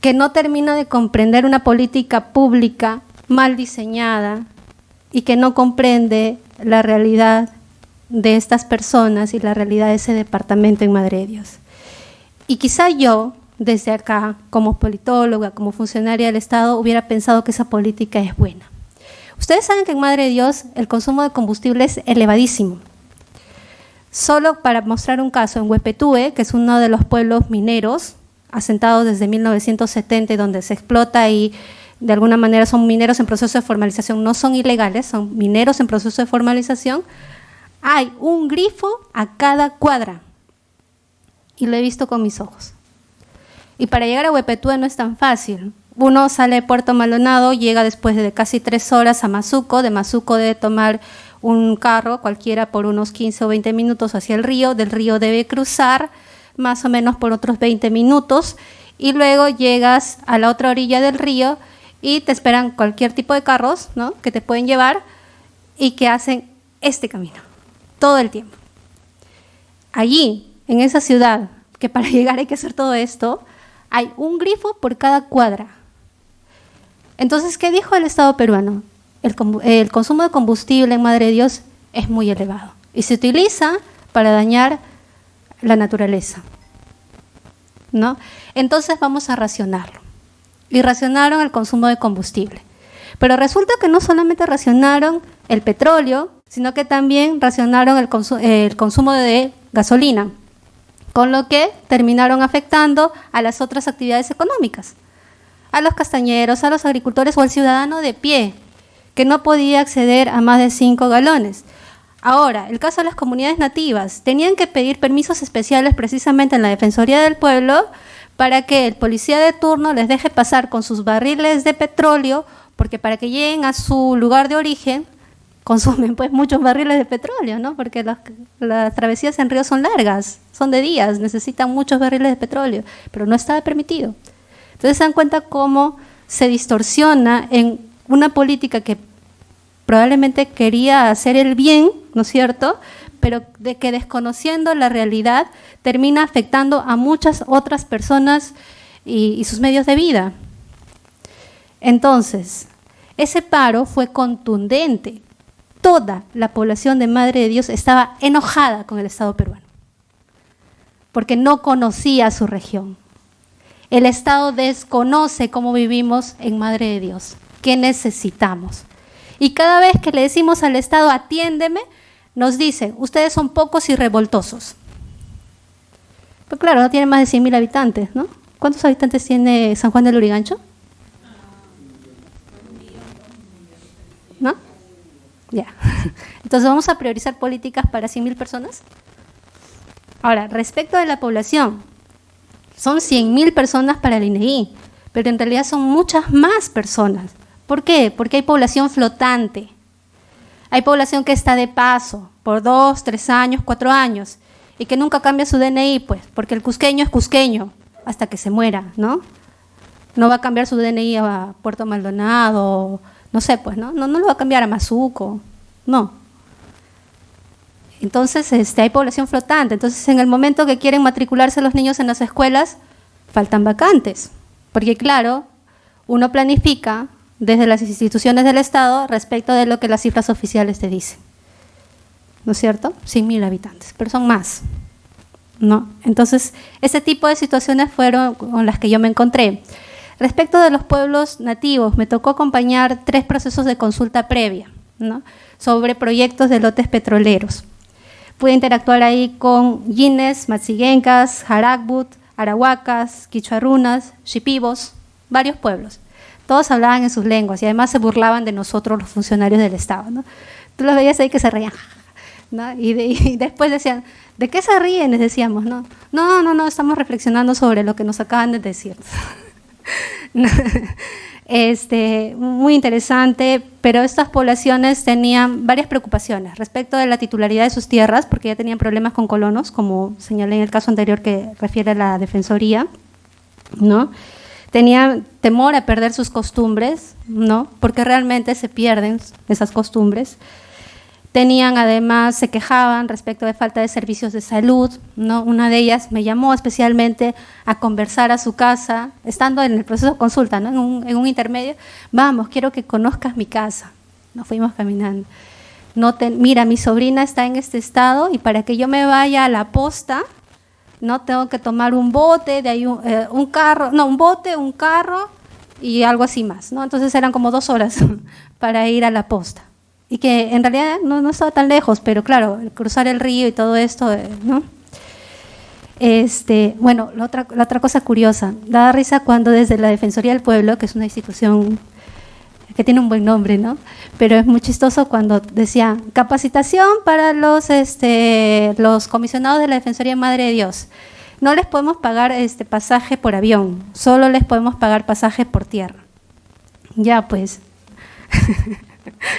que no termina de comprender, una política pública mal diseñada y que no comprende la realidad de estas personas y la realidad de ese departamento en Madre de Dios. Y quizá yo, desde acá, como politóloga, como funcionaria del Estado, hubiera pensado que esa política es buena. Ustedes saben que en Madre de Dios el consumo de combustible es elevadísimo. Solo para mostrar un caso, en Huepetue, que es uno de los pueblos mineros, asentados desde 1970, donde se explota y de alguna manera son mineros en proceso de formalización, no son ilegales, son mineros en proceso de formalización, hay un grifo a cada cuadra. Y lo he visto con mis ojos. Y para llegar a Huepetue no es tan fácil. Uno sale de Puerto Maldonado, llega después de casi 3 horas a Mazuco, de Mazuco debe tomar un carro cualquiera por unos 15 o 20 minutos hacia el río, del río debe cruzar más o menos por otros 20 minutos y luego llegas a la otra orilla del río y te esperan cualquier tipo de carros, ¿no?, que te pueden llevar y que hacen este camino todo el tiempo. Allí, en esa ciudad, que para llegar hay que hacer todo esto, hay un grifo por cada cuadra. Entonces, ¿qué dijo el Estado peruano? El consumo de combustible en Madre de Dios es muy elevado y se utiliza para dañar la naturaleza, ¿no? Entonces vamos a racionarlo. Y racionaron el consumo de combustible. Pero resulta que no solamente racionaron el petróleo, sino que también racionaron el consumo de gasolina, con lo que terminaron afectando a las otras actividades económicas, a los castañeros, a los agricultores o al ciudadano de pie, que no podía acceder a más de 5 galones. Ahora, el caso de las comunidades nativas, tenían que pedir permisos especiales precisamente en la Defensoría del Pueblo para que el policía de turno les deje pasar con sus barriles de petróleo, porque para que lleguen a su lugar de origen consumen pues muchos barriles de petróleo, ¿no? Porque las travesías en río son largas, son de días, necesitan muchos barriles de petróleo, pero no estaba permitido. Entonces se dan cuenta cómo se distorsiona en una política que probablemente quería hacer el bien, ¿no es cierto?, pero de que desconociendo la realidad termina afectando a muchas otras personas y sus medios de vida. Entonces, ese paro fue contundente. Toda la población de Madre de Dios estaba enojada con el Estado peruano, porque no conocía su región. El Estado desconoce cómo vivimos en Madre de Dios, qué necesitamos. Y cada vez que le decimos al Estado, atiéndeme, nos dicen, ustedes son pocos y revoltosos. Pero claro, no tiene más de 100.000 habitantes, ¿no? ¿Cuántos habitantes tiene San Juan del Lurigancho? ¿No? Ya. Entonces, ¿vamos a priorizar políticas para 100.000 personas? Ahora, respecto de la población, son 100.000 personas para el INEGI, pero en realidad son muchas más personas. ¿Por qué? Porque hay población flotante. Hay población que está de paso por 2, 3 años, 4 años y que nunca cambia su DNI, pues, porque el cusqueño es cusqueño hasta que se muera, ¿no? No va a cambiar su DNI a Puerto Maldonado, no sé, pues, ¿no? No lo va a cambiar a Mazuco, no. Entonces, hay población flotante. Entonces, en el momento que quieren matricularse los niños en las escuelas, faltan vacantes. Porque, claro, uno planifica desde las instituciones del Estado respecto de lo que las cifras oficiales te dicen. ¿No es cierto? 100.000 habitantes, pero son más, ¿no? Entonces, ese tipo de situaciones fueron con las que yo me encontré. Respecto de los pueblos nativos, me tocó acompañar 3 procesos de consulta previa, ¿no?, sobre proyectos de lotes petroleros. Pude interactuar ahí con Yines, Matsiguencas, Jarakbut, Arahuacas, Quichuarunas, Shipibos, varios pueblos. Todos hablaban en sus lenguas y además se burlaban de nosotros los funcionarios del Estado, ¿no? Tú los veías ahí que se reían, ¿no? Y después decían, ¿de qué se ríen? Les decíamos, ¿no? No, estamos reflexionando sobre lo que nos acaban de decir. Muy interesante, pero estas poblaciones tenían varias preocupaciones respecto de la titularidad de sus tierras, porque ya tenían problemas con colonos, como señalé en el caso anterior que refiere a la Defensoría, ¿no? Tenían temor a perder sus costumbres, ¿no?, porque realmente se pierden esas costumbres. Tenían, además, se quejaban respecto de falta de servicios de salud, ¿no? Una de ellas me llamó especialmente a conversar a su casa, estando en el proceso de consulta, ¿no?, en un intermedio. Vamos, quiero que conozcas mi casa. Nos fuimos caminando. Mira, mi sobrina está en este estado y para que yo me vaya a la posta, no tengo que tomar un bote, de ahí un carro y algo así más, ¿no? Entonces eran como 2 horas para ir a la posta. Y que en realidad no estaba tan lejos, pero claro, cruzar el río y todo esto, ¿no? Bueno, la otra cosa curiosa, daba risa cuando desde la Defensoría del Pueblo, que es una institución que tiene un buen nombre, ¿no?, pero es muy chistoso cuando decían capacitación para los comisionados de la Defensoría de Madre de Dios. No les podemos pagar pasaje por avión, solo les podemos pagar pasaje por tierra. Ya pues,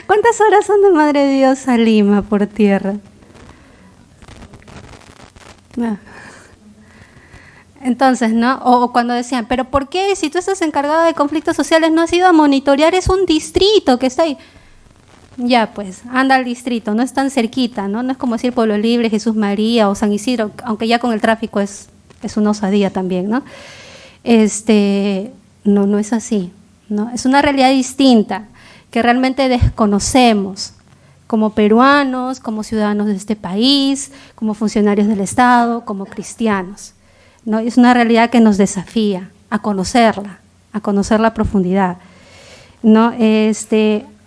¿cuántas horas son de Madre de Dios a Lima por tierra? No. Entonces, ¿no? O cuando decían, pero ¿por qué si tú estás encargado de conflictos sociales no has ido a monitorear? Es un distrito que está ahí. Ya, pues, anda al distrito, no es tan cerquita, ¿no? No es como decir Pueblo Libre, Jesús María o San Isidro, aunque ya con el tráfico es una osadía también, ¿no? No es así, ¿no? Es una realidad distinta que realmente desconocemos como peruanos, como ciudadanos de este país, como funcionarios del Estado, como cristianos, ¿no? Es una realidad que nos desafía a conocerla a profundidad, ¿no?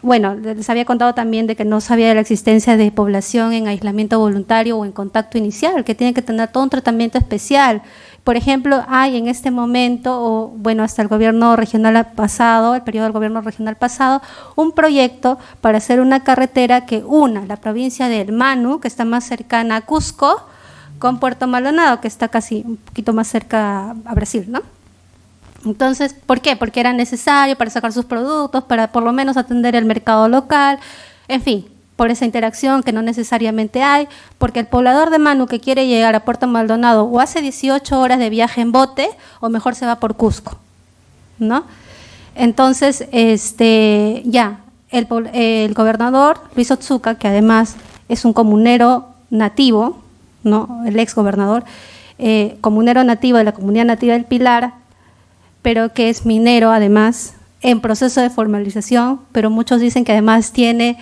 Bueno, les había contado también de que no sabía de la existencia de población en aislamiento voluntario o en contacto inicial, que tiene que tener todo un tratamiento especial. Por ejemplo, hay en este momento, hasta el gobierno regional pasado, el periodo del gobierno regional pasado, un proyecto para hacer una carretera que una la provincia del Manu, que está más cercana a Cusco, con Puerto Maldonado, que está casi un poquito más cerca a Brasil, ¿no? Entonces, ¿por qué? Porque era necesario para sacar sus productos, para por lo menos atender el mercado local, en fin, por esa interacción que no necesariamente hay, porque el poblador de Manu que quiere llegar a Puerto Maldonado o hace 18 horas de viaje en bote o mejor se va por Cusco, ¿no? Entonces, el gobernador Luis Otsuka, que además es un comunero nativo, ¿no? El ex gobernador, comunero nativo de la comunidad nativa del Pilar, pero que es minero además, en proceso de formalización, pero muchos dicen que además tiene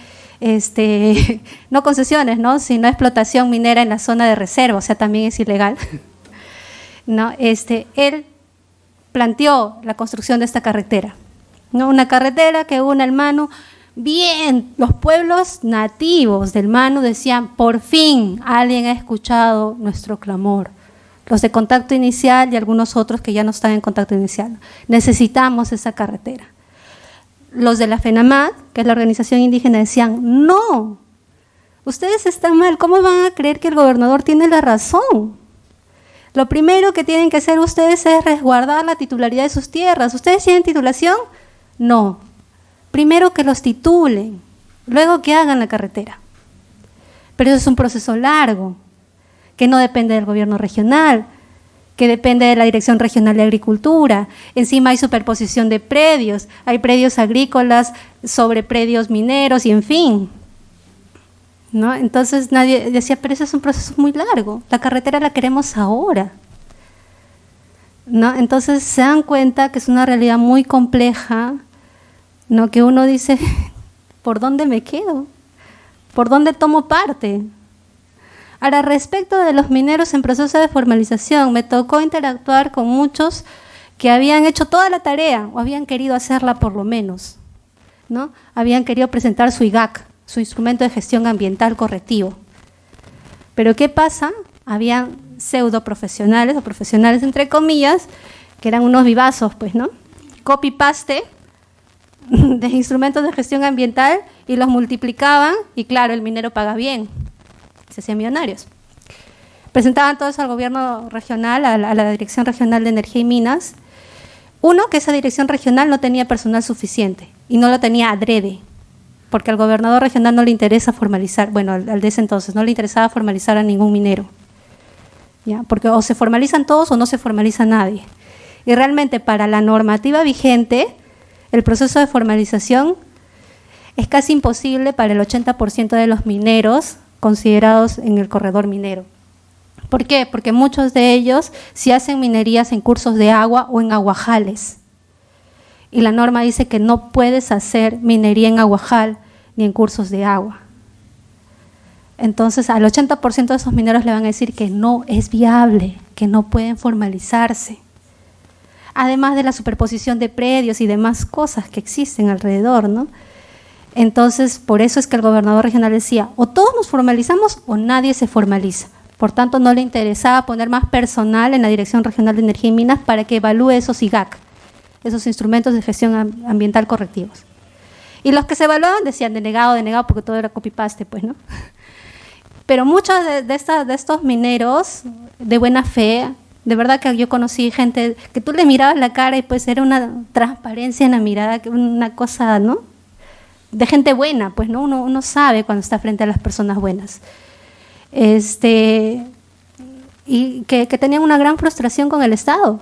no concesiones, ¿no? Sino explotación minera en la zona de reserva, o sea, también es ilegal, ¿no? Él planteó la construcción de esta carretera, ¿no? Una carretera que une el Manu. Bien, los pueblos nativos del Manu decían, por fin alguien ha escuchado nuestro clamor. Los de contacto inicial y algunos otros que ya no están en contacto inicial. Necesitamos esa carretera. Los de la FENAMAT, que es la organización indígena, decían, no, ustedes están mal, ¿cómo van a creer que el gobernador tiene la razón? Lo primero que tienen que hacer ustedes es resguardar la titularidad de sus tierras. ¿Ustedes tienen titulación? No. Primero que los titulen, luego que hagan la carretera. Pero eso es un proceso largo, que no depende del gobierno regional, que depende de la Dirección Regional de Agricultura. Encima hay superposición de predios, hay predios agrícolas sobre predios mineros y en fin, ¿no? Entonces nadie decía, pero ese es un proceso muy largo, la carretera la queremos ahora, ¿no? Entonces se dan cuenta que es una realidad muy compleja, ¿no? Que uno dice, ¿por dónde me quedo? ¿Por dónde tomo parte? Ahora, respecto de los mineros en proceso de formalización, me tocó interactuar con muchos que habían hecho toda la tarea o habían querido hacerla por lo menos, ¿no? Habían querido presentar su IGAC, su instrumento de gestión ambiental correctivo. Pero ¿qué pasa? Habían pseudo profesionales o profesionales entre comillas, que eran unos vivazos, pues, ¿no? Copy-paste de instrumentos de gestión ambiental y los multiplicaban y claro, el minero paga bien, se hacían millonarios. Presentaban todo eso al gobierno regional, a la Dirección Regional de Energía y Minas. Uno, que esa dirección regional no tenía personal suficiente y no lo tenía adrede, porque al gobernador regional no le interesa formalizar, bueno, al de ese entonces, no le interesaba formalizar a ningún minero, ¿ya? Porque o se formalizan todos o no se formaliza nadie. Y realmente para la normativa vigente, el proceso de formalización es casi imposible para el 80% de los mineros considerados en el corredor minero. ¿Por qué? Porque muchos de ellos sí hacen minerías en cursos de agua o en aguajales. Y la norma dice que no puedes hacer minería en aguajal ni en cursos de agua. Entonces, al 80% de esos mineros le van a decir que no es viable, que no pueden formalizarse. Además de la superposición de predios y demás cosas que existen alrededor, ¿no? Entonces, por eso es que el gobernador regional decía, o todos nos formalizamos o nadie se formaliza. Por tanto, no le interesaba poner más personal en la Dirección Regional de Energía y Minas para que evalúe esos IGAC, esos instrumentos de gestión ambiental correctivos. Y los que se evaluaban decían denegado, porque todo era copy-paste, pues, ¿no? Pero muchos de estos mineros de buena fe, de verdad que yo conocí gente que tú le mirabas la cara y pues era una transparencia en la mirada, una cosa, ¿no? De gente buena, pues, ¿no? Uno sabe cuando está frente a las personas buenas. Y que tenían una gran frustración con el Estado.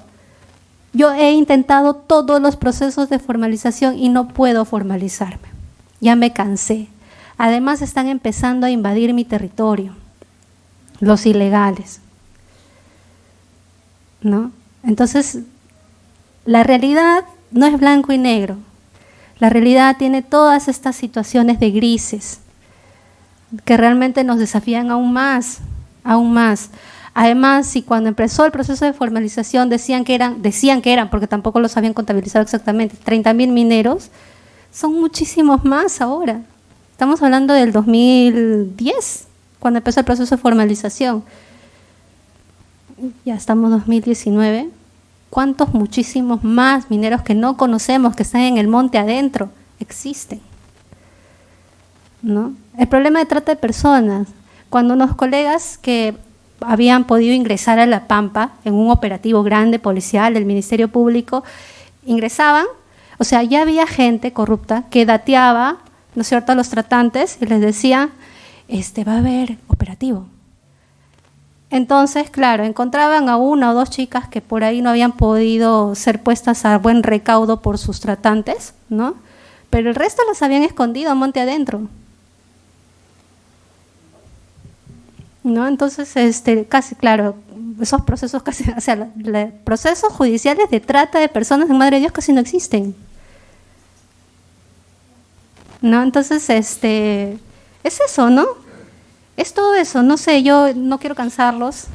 Yo he intentado todos los procesos de formalización y no puedo formalizarme. Ya me cansé. Además están empezando a invadir mi territorio, los ilegales, ¿no? Entonces, la realidad no es blanco y negro. La realidad tiene todas estas situaciones de grises que realmente nos desafían aún más, aún más. Además, si cuando empezó el proceso de formalización decían que eran, porque tampoco los habían contabilizado exactamente, 30.000 mineros, son muchísimos más ahora. Estamos hablando del 2010, cuando empezó el proceso de formalización. Ya estamos en 2019. ¿Cuántos muchísimos más mineros que no conocemos, que están en el monte adentro, existen? ¿No? El problema de trata de personas. Cuando unos colegas que habían podido ingresar a La Pampa en un operativo grande policial del Ministerio Público, ingresaban, o sea, ya había gente corrupta que dateaba ¿no es cierto?, a los tratantes y les decía, va a haber operativo. Entonces, claro, encontraban a una o dos chicas que por ahí no habían podido ser puestas a buen recaudo por sus tratantes, ¿no? Pero el resto las habían escondido a monte adentro, ¿no? Entonces, casi, claro, esos procesos casi, o sea, procesos judiciales de trata de personas en Madre de Dios casi no existen, ¿no? Entonces, es eso, ¿no? Es todo eso, no sé, yo no quiero cansarlos,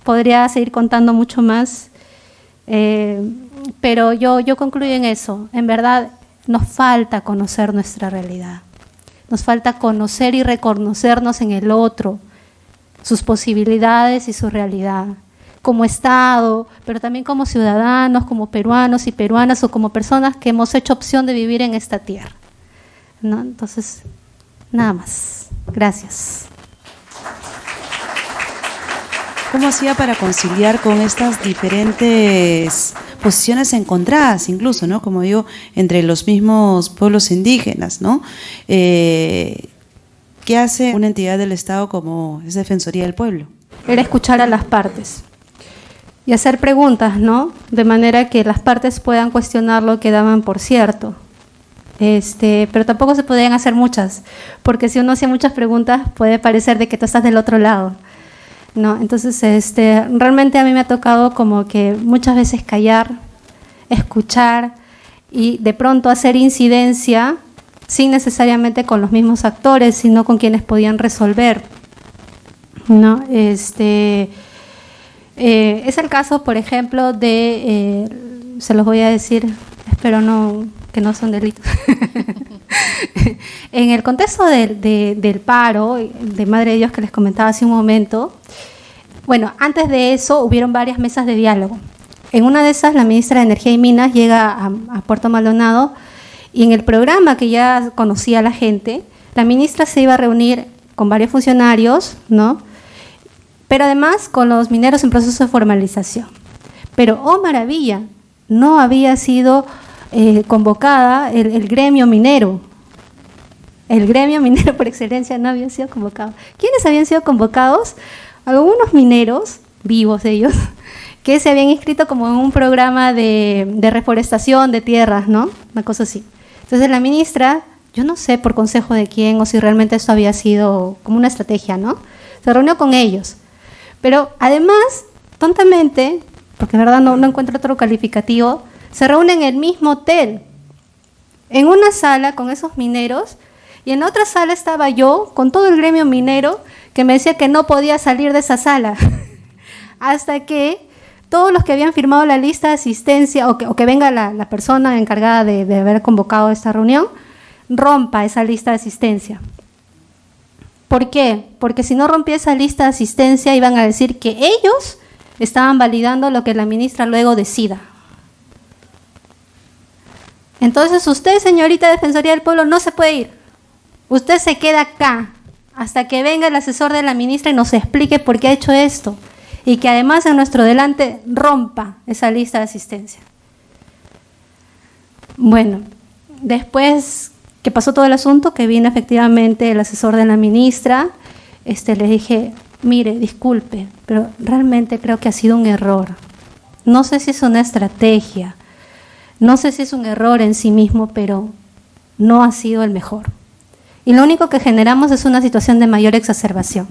podría seguir contando mucho más, pero yo concluyo en eso. En verdad, nos falta conocer nuestra realidad, nos falta conocer y reconocernos en el otro, sus posibilidades y su realidad, como Estado, pero también como ciudadanos, como peruanos y peruanas o como personas que hemos hecho opción de vivir en esta tierra, ¿no? Entonces, nada más. Gracias. ¿Cómo hacía para conciliar con estas diferentes posiciones encontradas, incluso, ¿no?, como digo, entre los mismos pueblos indígenas, ¿no? ¿Qué hace una entidad del Estado como es Defensoría del Pueblo? Era escuchar a las partes y hacer preguntas, ¿no?, de manera que las partes puedan cuestionar lo que daban por cierto. Pero tampoco se podían hacer muchas, porque si uno hacía muchas preguntas puede parecer de que tú estás del otro lado, ¿no? Entonces, realmente a mí me ha tocado como que muchas veces callar, escuchar y de pronto hacer incidencia sin necesariamente con los mismos actores, sino con quienes podían resolver, ¿no? Es el caso, por ejemplo, se los voy a decir, espero que no son delitos. En el contexto del paro de Madre de Dios que les comentaba hace un momento, bueno, antes de eso hubieron varias mesas de diálogo. En una de esas, la ministra de Energía y Minas llega a Puerto Maldonado y en el programa que ya conocía la gente, la ministra se iba a reunir con varios funcionarios, ¿no?, pero además con los mineros en proceso de formalización. Pero, oh maravilla, no había sido convocada el gremio minero. El gremio minero por excelencia no había sido convocado. ¿Quiénes habían sido convocados? Algunos mineros, vivos ellos, que se habían inscrito como en un programa de reforestación de tierras, ¿no? Una cosa así. Entonces la ministra, yo no sé por consejo de quién o si realmente esto había sido como una estrategia, ¿no?, se reunió con ellos. Pero además, tontamente, porque de verdad no encuentro otro calificativo, se reúnen en el mismo hotel, en una sala con esos mineros, y en otra sala estaba yo con todo el gremio minero que me decía que no podía salir de esa sala hasta que todos los que habían firmado la lista de asistencia o que venga la persona encargada de haber convocado esta reunión, rompa esa lista de asistencia. ¿Por qué? Porque si no rompía esa lista de asistencia iban a decir que ellos estaban validando lo que la ministra luego decida. Entonces usted, señorita Defensoría del Pueblo, no se puede ir. Usted se queda acá hasta que venga el asesor de la ministra y nos explique por qué ha hecho esto. Y que además en nuestro delante rompa esa lista de asistencia. Bueno, después que pasó todo el asunto, que vino efectivamente el asesor de la ministra, le dije, mire, disculpe, pero realmente creo que ha sido un error. No sé si es una estrategia, no sé si es un error en sí mismo, pero no ha sido el mejor. Y lo único que generamos es una situación de mayor exacerbación.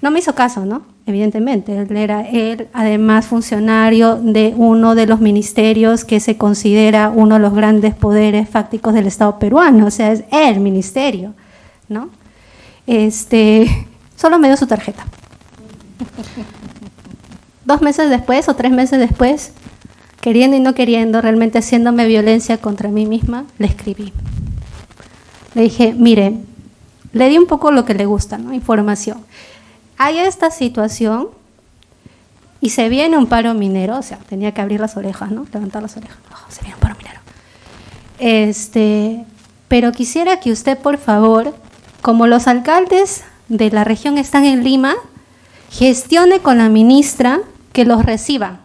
No me hizo caso, ¿no? Evidentemente, él era además funcionario de uno de los ministerios que se considera uno de los grandes poderes fácticos del Estado peruano, o sea, es el ministerio, ¿no? Solo me dio su tarjeta. 2 meses después o 3 meses después, queriendo y no queriendo, realmente haciéndome violencia contra mí misma, le escribí. Le dije, mire, le di un poco lo que le gusta, ¿no? Información. Hay esta situación y se viene un paro minero, o sea, tenía que abrir las orejas, ¿no? Levantar las orejas. Oh, se viene un paro minero. Pero quisiera que usted, por favor, como los alcaldes de la región están en Lima, gestione con la ministra que los reciba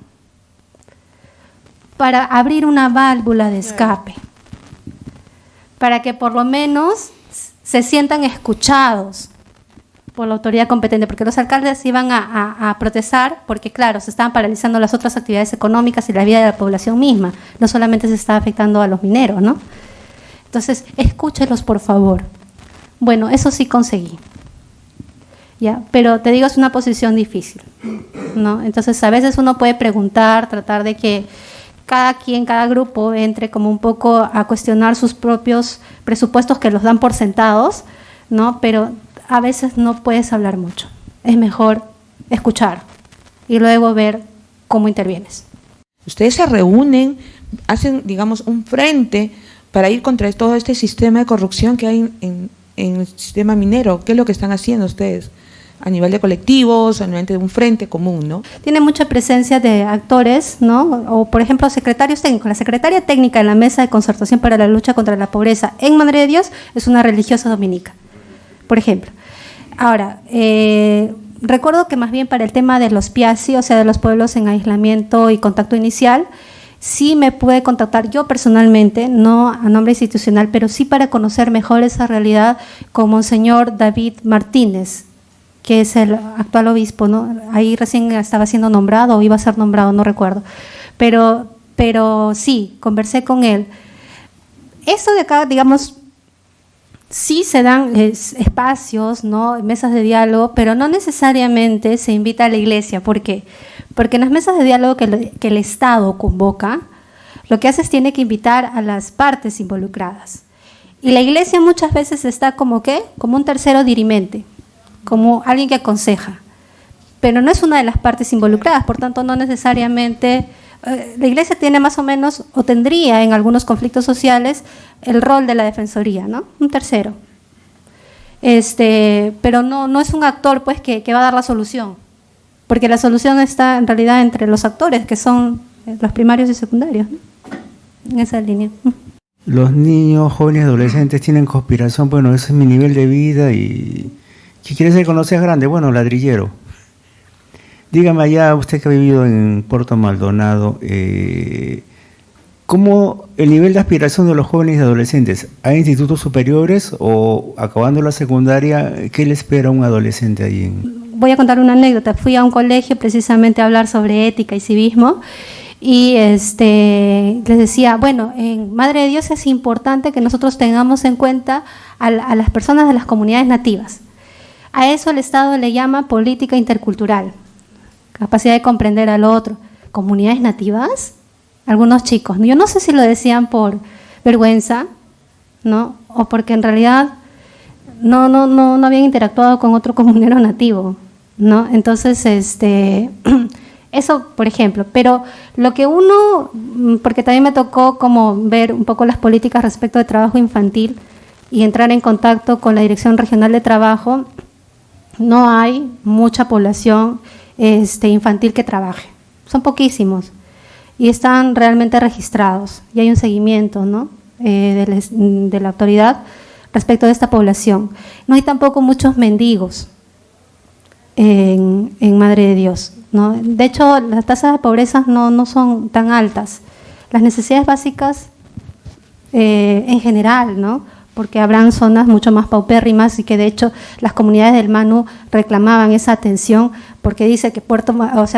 para abrir una válvula de escape. para que por lo menos se sientan escuchados por la autoridad competente, porque los alcaldes iban a protestar porque, claro, se estaban paralizando las otras actividades económicas y la vida de la población misma, no solamente se estaba afectando a los mineros, ¿no? Entonces, escúchelos, por favor. Bueno, eso sí conseguí, ¿ya? Pero te digo, es una posición difícil, ¿no? Entonces, a veces uno puede preguntar, tratar de que cada quien, cada grupo entre como un poco a cuestionar sus propios presupuestos que los dan por sentados, ¿no? Pero a veces no puedes hablar mucho. Es mejor escuchar y luego ver cómo intervienes. Ustedes se reúnen, hacen, digamos, un frente para ir contra todo este sistema de corrupción que hay en el sistema minero. ¿Qué es lo que están haciendo ustedes? A nivel de colectivos, a nivel de un frente común, ¿no? Tiene mucha presencia de actores, ¿no? O, por ejemplo, secretarios técnicos. La secretaria técnica en la Mesa de Concertación para la Lucha contra la Pobreza en Madre de Dios es una religiosa dominica, por ejemplo. Ahora, recuerdo que más bien para el tema de los PIASI, o sea, de los pueblos en aislamiento y contacto inicial, sí me pude contactar yo personalmente, no a nombre institucional, pero sí para conocer mejor esa realidad con Monseñor David Martínez, que es el actual obispo, ¿no? Ahí recién estaba siendo nombrado o iba a ser nombrado, no recuerdo. Pero sí, conversé con él. Esto de acá, digamos, sí se dan espacios, ¿no? Mesas de diálogo, pero no necesariamente se invita a la iglesia. ¿Por qué? Porque en las mesas de diálogo que el Estado convoca, lo que hace es tiene que invitar a las partes involucradas. Y la iglesia muchas veces está como ¿qué? Como un tercero dirimente, como alguien que aconseja, pero no es una de las partes involucradas, por tanto no necesariamente, la iglesia tiene más o menos, o tendría en algunos conflictos sociales, el rol de la defensoría, ¿no? Un tercero. Pero no es un actor pues que va a dar la solución, porque la solución está en realidad entre los actores, que son los primarios y secundarios, ¿no? En esa línea. Los niños, jóvenes, adolescentes tienen conspiración, bueno, ese es mi nivel de vida y... ¿Qué quiere ser cuando seas grande? Bueno, ladrillero. Dígame allá, usted que ha vivido en Puerto Maldonado, ¿cómo el nivel de aspiración de los jóvenes y adolescentes? ¿Hay institutos superiores o acabando la secundaria, qué le espera a un adolescente ahí? Voy a contar una anécdota. Fui a un colegio precisamente a hablar sobre ética y civismo y les decía, bueno, en Madre de Dios es importante que nosotros tengamos en cuenta a las personas de las comunidades nativas. A eso el Estado le llama política intercultural, capacidad de comprender al otro. ¿Comunidades nativas? Algunos chicos, yo no sé si lo decían por vergüenza, ¿no? O porque en realidad no habían interactuado con otro comunero nativo, ¿no? Entonces, eso, por ejemplo. Pero lo que uno, porque también me tocó como ver un poco las políticas respecto de trabajo infantil y entrar en contacto con la Dirección Regional de Trabajo, no hay mucha población infantil que trabaje. Son poquísimos y están realmente registrados y hay un seguimiento, ¿no? de la autoridad respecto de esta población. No hay tampoco muchos mendigos en Madre de Dios, ¿no? De hecho, las tasas de pobreza no son tan altas. Las necesidades básicas en general, ¿no? Porque habrán zonas mucho más paupérrimas y que de hecho las comunidades del Manu reclamaban esa atención porque dice que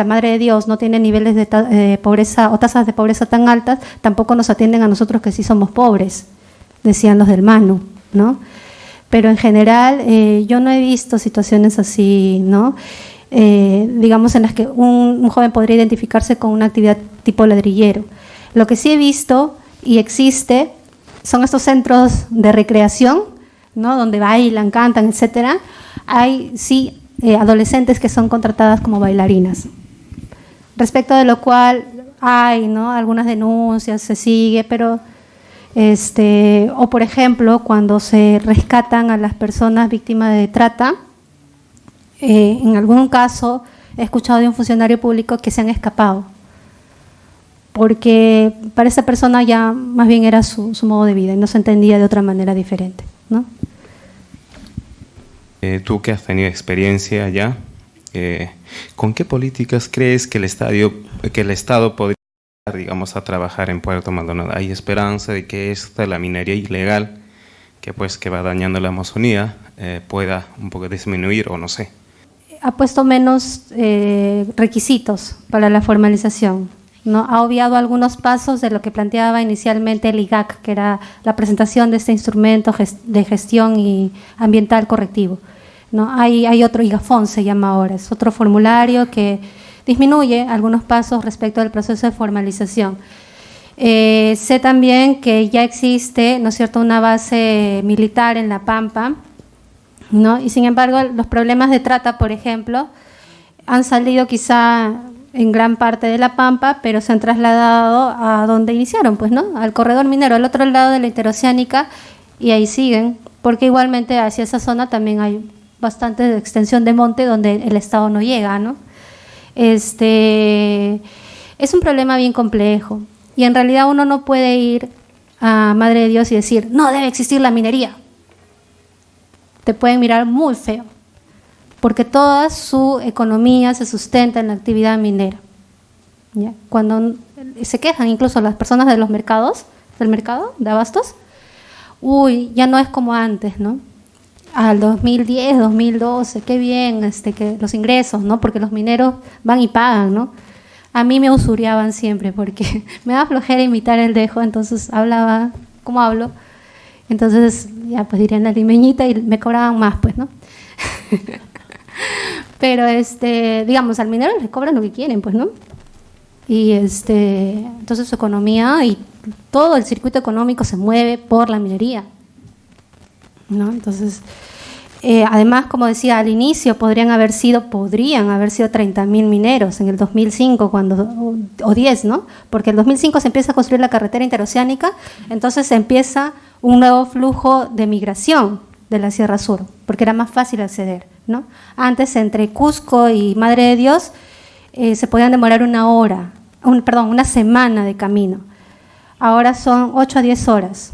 Madre de Dios no tiene niveles de pobreza o tasas de pobreza tan altas, tampoco nos atienden a nosotros que sí somos pobres, decían los del Manu, ¿no? Pero en general yo no he visto situaciones así, ¿no? Digamos en las que un joven podría identificarse con una actividad tipo ladrillero. Lo que sí he visto y existe son estos centros de recreación, ¿no? Donde bailan, cantan, etcétera. Hay sí adolescentes que son contratadas como bailarinas. Respecto de lo cual hay, ¿no? Algunas denuncias, se sigue, pero o por ejemplo, cuando se rescatan a las personas víctimas de trata, en algún caso he escuchado de un funcionario público que se han escapado, porque para esa persona ya más bien era su modo de vida y no se entendía de otra manera diferente, ¿no? Tú que has tenido experiencia allá, ¿con qué políticas crees que el Estado podría, digamos, a trabajar en Puerto Maldonado? ¿Hay esperanza de que la minería ilegal que va dañando la Amazonía pueda un poco disminuir o no sé. Ha puesto menos requisitos para la formalización, ¿no? Ha obviado algunos pasos de lo que planteaba inicialmente el IGAC, que era la presentación de este instrumento de gestión y ambiental correctivo, ¿no? Hay otro, IGAFON se llama ahora, es otro formulario que disminuye algunos pasos respecto al proceso de formalización. Sé también que ya existe, ¿no es cierto?, una base militar en La Pampa, ¿no? Y sin embargo, los problemas de trata, por ejemplo, han salido quizá en gran parte de La Pampa, pero se han trasladado a donde iniciaron, pues, ¿no? Al corredor minero, al otro lado de la interoceánica, y ahí siguen, porque igualmente hacia esa zona también hay bastante extensión de monte donde el Estado no llega, ¿no? Es un problema bien complejo, y en realidad uno no puede ir a Madre de Dios y decir, no debe existir la minería. Te pueden mirar muy feo, porque toda su economía se sustenta en la actividad minera, ¿ya? Cuando se quejan incluso las personas de los mercados, del mercado de abastos, ya no es como antes, ¿no? Al 2010, 2012, qué bien que los ingresos, ¿no? Porque los mineros van y pagan, ¿no? A mí me usuriaban siempre porque me daba flojera imitar el dejo, entonces hablaba como hablo. Entonces, ya pues dirían la limeñita y me cobraban más, pues, ¿no? Pero, digamos, al minero les cobran lo que quieren, pues, ¿no? Y, entonces su economía y todo el circuito económico se mueve por la minería, ¿no? Entonces, además, como decía al inicio, podrían haber sido 30.000 mineros en el 2005, o 10, ¿no? Porque en el 2005 se empieza a construir la carretera interoceánica, entonces se empieza un nuevo flujo de migración de la Sierra Sur, porque era más fácil acceder, ¿no? Antes, entre Cusco y Madre de Dios, se podían demorar una semana de camino. Ahora son 8 a 10 horas,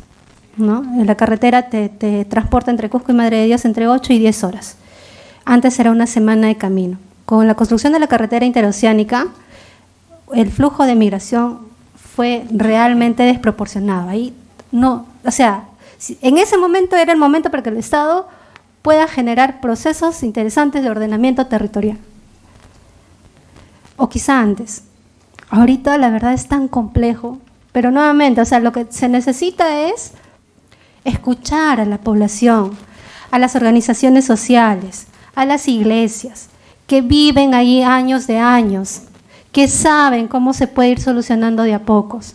¿no? La carretera te transporta entre Cusco y Madre de Dios entre 8 y 10 horas. Antes era una semana de camino. Con la construcción de la carretera interoceánica, el flujo de migración fue realmente desproporcionado. Ahí no, o sea, en ese momento era el momento para que el Estado pueda generar procesos interesantes de ordenamiento territorial. O quizá antes. Ahorita la verdad es tan complejo, pero nuevamente, o sea, lo que se necesita es escuchar a la población, a las organizaciones sociales, a las iglesias, que viven ahí años de años, que saben cómo se puede ir solucionando de a pocos.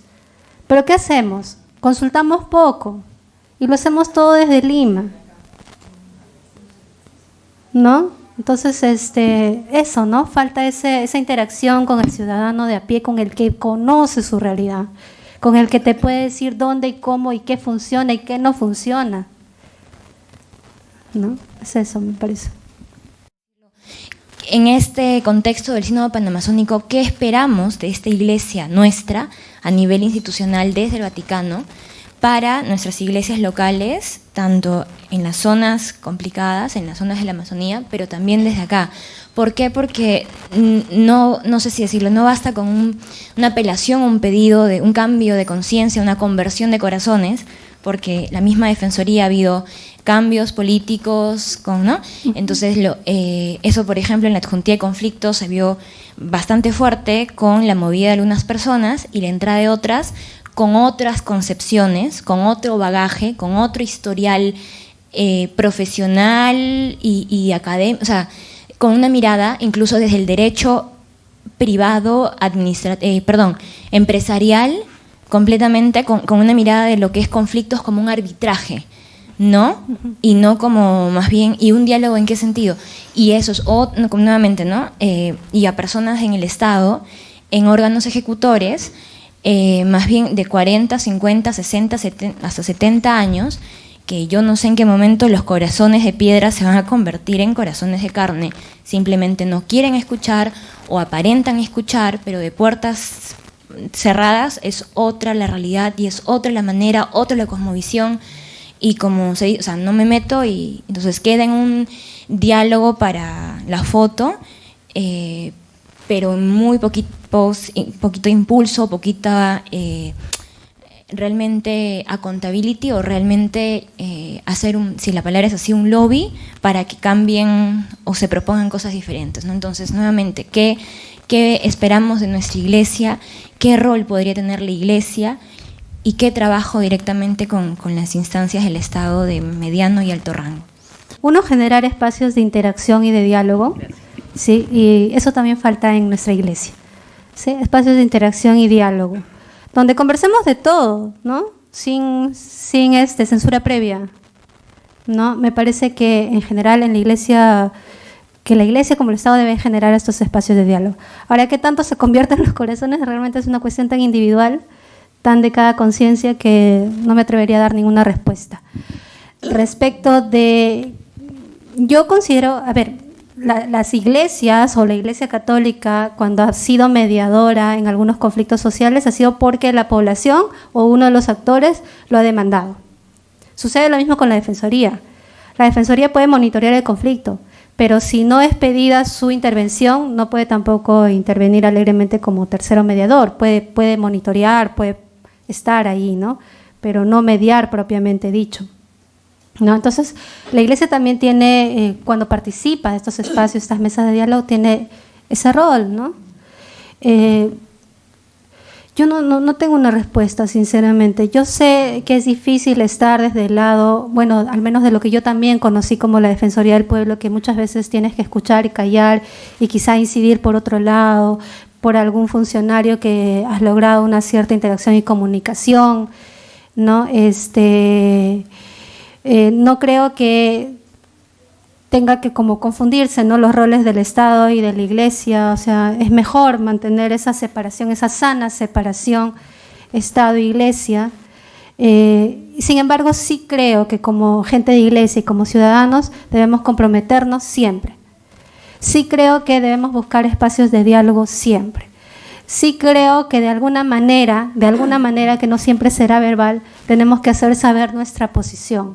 Pero ¿qué hacemos? Consultamos poco y lo hacemos todo desde Lima, ¿no? Entonces, eso, ¿no? Falta esa interacción con el ciudadano de a pie, con el que conoce su realidad, con el que te puede decir dónde y cómo y qué funciona y qué no funciona, ¿no? Es eso, me parece. En este contexto del Sínodo Panamazónico, ¿qué esperamos de esta iglesia nuestra a nivel institucional desde el Vaticano para nuestras iglesias locales, tanto en las zonas complicadas, en las zonas de la Amazonía, pero también desde acá? ¿Por qué? Porque no sé si decirlo, no basta con una apelación, un pedido de un cambio de conciencia, una conversión de corazones, porque la misma Defensoría ha habido cambios políticos, ¿no? Entonces, eso, por ejemplo, en la adjuntía de conflictos se vio bastante fuerte con la movida de algunas personas y la entrada de otras con otras concepciones, con otro bagaje, con otro historial profesional y académico, o sea, con una mirada incluso desde el derecho privado, empresarial, completamente con una mirada de lo que es conflictos como un arbitraje, ¿no? Y no como más bien, ¿y un diálogo en qué sentido? Y eso es, nuevamente, ¿no? Y a personas en el Estado, en órganos ejecutores, más bien de 40, 50, 60, 70, hasta 70 años, que yo no sé en qué momento los corazones de piedra se van a convertir en corazones de carne. Simplemente no quieren escuchar o aparentan escuchar, pero de puertas cerradas es otra la realidad y es otra la manera, otra la cosmovisión. Y como se dice, o sea, no me meto y entonces queda en un diálogo para la foto, pero muy poquito impulso, poquita realmente accountability o realmente hacer si la palabra es así, un lobby para que cambien o se propongan cosas diferentes, ¿no? Entonces, nuevamente, ¿qué esperamos de nuestra iglesia? ¿Qué rol podría tener la iglesia? ¿Y qué trabajo directamente con las instancias del Estado de mediano y alto rango? Uno, generar espacios de interacción y de diálogo, ¿sí? Y eso también falta en nuestra iglesia, ¿sí? Espacios de interacción y diálogo, donde conversemos de todo, ¿no? Sin censura previa, ¿no? Me parece que en general en la iglesia, que la iglesia como el Estado deben generar estos espacios de diálogo. Ahora, ¿qué tanto se convierte en los corazones? Realmente es una cuestión tan individual, tan de cada conciencia, que no me atrevería a dar ninguna respuesta. Respecto de, yo considero, a ver, las iglesias o la Iglesia Católica, cuando ha sido mediadora en algunos conflictos sociales, ha sido porque la población o uno de los actores lo ha demandado. Sucede lo mismo con la Defensoría. La Defensoría puede monitorear el conflicto, pero si no es pedida su intervención, no puede tampoco intervenir alegremente como tercero mediador. Puede monitorear, puede estar ahí, ¿no? Pero no mediar propiamente dicho, ¿no? Entonces, la iglesia también tiene, cuando participa de estos espacios, estas mesas de diálogo, tiene ese rol, ¿no? Yo no tengo una respuesta, sinceramente. Yo sé que es difícil estar desde el lado, bueno, al menos de lo que yo también conocí como la Defensoría del Pueblo, que muchas veces tienes que escuchar y callar y quizá incidir por otro lado, por algún funcionario que has logrado una cierta interacción y comunicación, ¿no? No creo que tenga que como confundirse, ¿no?, los roles del Estado y de la Iglesia. O sea, es mejor mantener esa separación, esa sana separación Estado-Iglesia. Sin embargo, sí creo que como gente de Iglesia y como ciudadanos debemos comprometernos siempre. Sí creo que debemos buscar espacios de diálogo siempre. Sí creo que de alguna manera que no siempre será verbal, tenemos que hacer saber nuestra posición.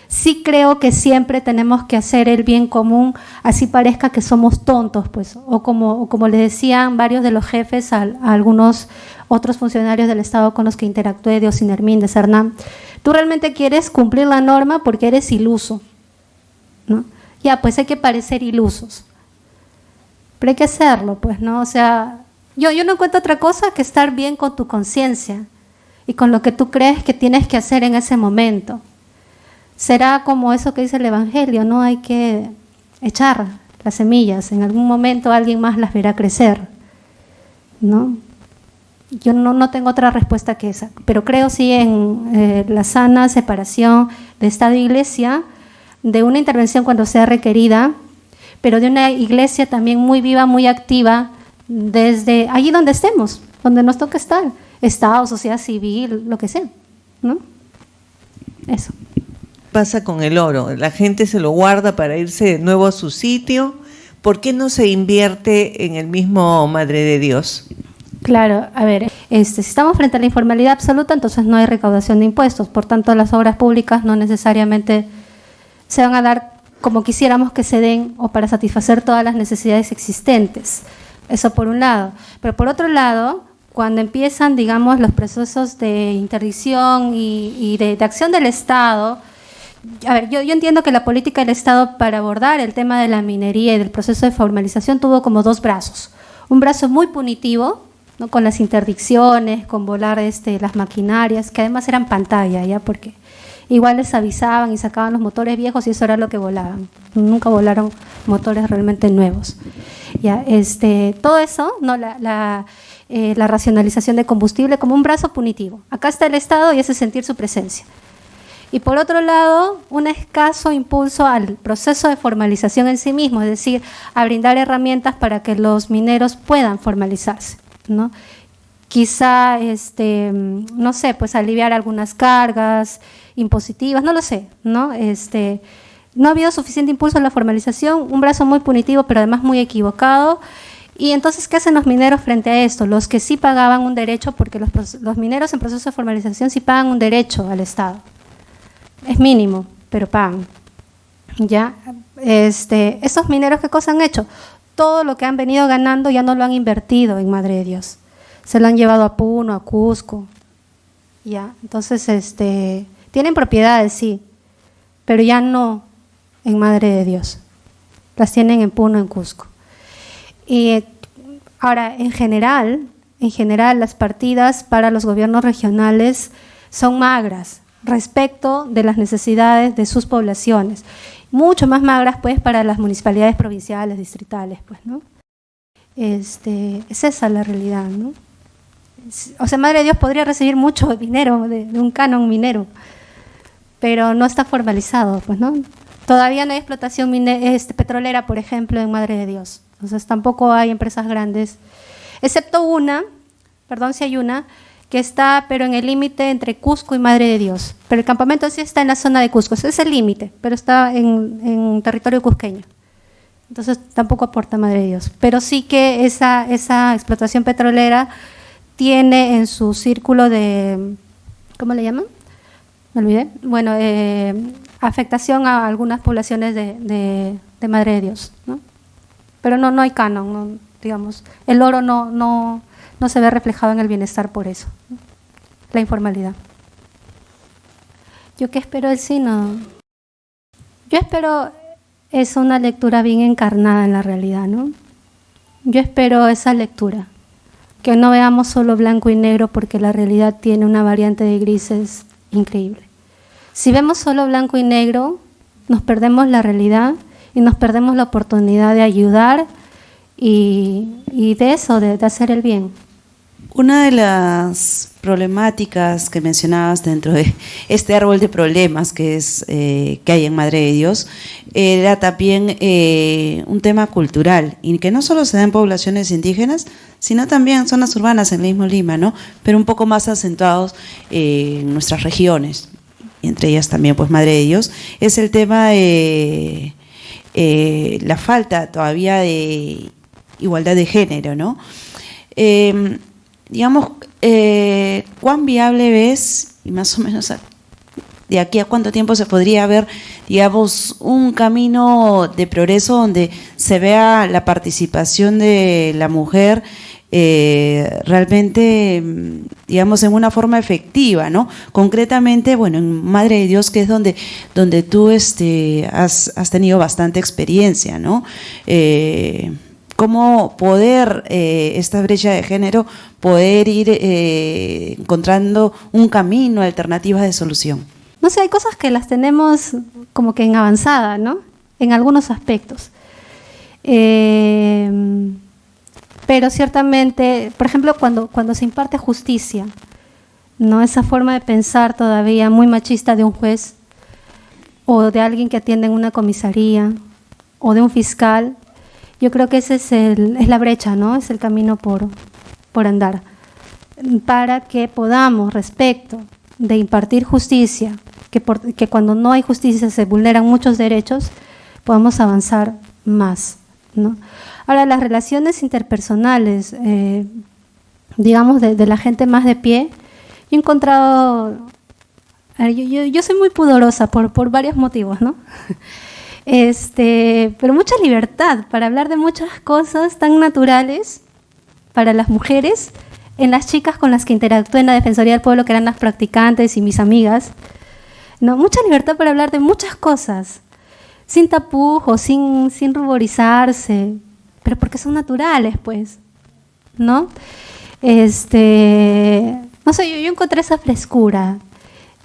Sí creo que siempre tenemos que hacer el bien común, así parezca que somos tontos, pues, o como le decían varios de los jefes a algunos otros funcionarios del Estado con los que interactué, de Osinermín, de Cernam. Tú realmente quieres cumplir la norma porque eres iluso, ¿no? Ya, pues hay que parecer ilusos, pero hay que hacerlo, pues, ¿no? O sea, yo no encuentro otra cosa que estar bien con tu conciencia y con lo que tú crees que tienes que hacer en ese momento. Será como eso que dice el Evangelio, ¿no? Hay que echar las semillas, en algún momento alguien más las verá crecer, ¿no? Yo no tengo otra respuesta que esa, pero creo sí en la sana separación de Estado e Iglesia, de una intervención cuando sea requerida, pero de una iglesia también muy viva, muy activa, desde allí donde estemos, donde nos toca estar, Estado, sociedad civil, lo que sea, ¿no? Eso. Pasa con el oro, la gente se lo guarda para irse de nuevo a su sitio. ¿Por qué no se invierte en el mismo Madre de Dios? Claro, a ver, si estamos frente a la informalidad absoluta, entonces no hay recaudación de impuestos, por tanto las obras públicas no necesariamente se van a dar como quisiéramos que se den o para satisfacer todas las necesidades existentes. Eso por un lado. Pero por otro lado, cuando empiezan, digamos, los procesos de interdicción y de acción del Estado, a ver, yo entiendo que la política del Estado para abordar el tema de la minería y del proceso de formalización tuvo como dos brazos. Un brazo muy punitivo, ¿no?, con las interdicciones, con volar las maquinarias, que además eran pantalla, ¿ya? Porque igual les avisaban y sacaban los motores viejos y eso era lo que volaban. Nunca volaron motores realmente nuevos. Ya, todo eso, ¿no?, la racionalización de combustible como un brazo punitivo. Acá está el Estado y hace sentir su presencia. Y por otro lado, un escaso impulso al proceso de formalización en sí mismo, es decir, a brindar herramientas para que los mineros puedan formalizarse, ¿no? Quizá, no sé, pues aliviar algunas cargas impositivas, no lo sé, ¿no? No ha habido suficiente impulso a la formalización, un brazo muy punitivo, pero además muy equivocado. Y entonces, ¿qué hacen los mineros frente a esto? Los que sí pagaban un derecho, porque los mineros en proceso de formalización sí pagan un derecho al Estado. Es mínimo, pero pagan. ¿Ya? Estos mineros, ¿qué cosa han hecho? Todo lo que han venido ganando ya no lo han invertido en Madre de Dios. Se lo han llevado a Puno, a Cusco, Ya, entonces, tienen propiedades, sí, pero ya no en Madre de Dios. Las tienen en Puno, en Cusco. Y ahora, en general, las partidas para los gobiernos regionales son magras respecto de las necesidades de sus poblaciones. Mucho más magras, pues, para las municipalidades provinciales, distritales, pues, ¿no? Es esa la realidad, ¿no? O sea, Madre de Dios podría recibir mucho dinero de un canon minero, pero no está formalizado, pues, ¿no? Todavía no hay explotación petrolera, por ejemplo, en Madre de Dios. Entonces tampoco hay empresas grandes, excepto una, perdón si hay una, que está pero en el límite entre Cusco y Madre de Dios. Pero el campamento sí está en la zona de Cusco, ese es el límite, pero está en territorio cusqueño. Entonces tampoco aporta Madre de Dios. Pero sí que esa explotación petrolera tiene en su círculo de, ¿cómo le llaman? Me olvidé. Bueno, afectación a algunas poblaciones de Madre de Dios, ¿no? Pero no hay canon, no, digamos. El oro no se ve reflejado en el bienestar por eso, ¿no? La informalidad. ¿Yo qué espero del sínodo? Yo espero es una lectura bien encarnada en la realidad, ¿no? Yo espero esa lectura, que no veamos solo blanco y negro, porque la realidad tiene una variante de grises increíble. Si vemos solo blanco y negro, nos perdemos la realidad y nos perdemos la oportunidad de ayudar y de eso, de hacer el bien. Una de las problemáticas que mencionabas dentro de este árbol de problemas que hay en Madre de Dios era también un tema cultural, y que no solo se da en poblaciones indígenas, sino también en zonas urbanas en el mismo Lima, ¿no? Pero un poco más acentuados en nuestras regiones, y entre ellas también pues Madre de Dios, es el tema de la falta todavía de igualdad de género, ¿no? Digamos, ¿cuán viable ves, y más o menos de aquí a cuánto tiempo se podría ver, digamos, un camino de progreso donde se vea la participación de la mujer realmente, digamos, en una forma efectiva, ¿no? Concretamente, bueno, en Madre de Dios, que es donde tú has tenido bastante experiencia, ¿no? Cómo poder, esta brecha de género, poder ir encontrando un camino, alternativas de solución. No sé, hay cosas que las tenemos como que en avanzada, ¿no? En algunos aspectos. Pero ciertamente, por ejemplo, cuando se imparte justicia, ¿no? Esa forma de pensar todavía muy machista de un juez, o de alguien que atiende en una comisaría, o de un fiscal. Yo creo que ese es la brecha, ¿no? Es el camino por andar, para que podamos, respecto de impartir justicia, que cuando no hay justicia se vulneran muchos derechos, podamos avanzar más, ¿no? Ahora, las relaciones interpersonales, digamos, de la gente más de pie, yo he encontrado, yo soy muy pudorosa por varios motivos, ¿no? Pero mucha libertad para hablar de muchas cosas tan naturales para las mujeres, en las chicas con las que interactué en la Defensoría del Pueblo, que eran las practicantes y mis amigas, ¿no? Mucha libertad para hablar de muchas cosas, sin tapujos, sin ruborizarse, pero porque son naturales, pues, ¿no? No sé, yo encontré esa frescura,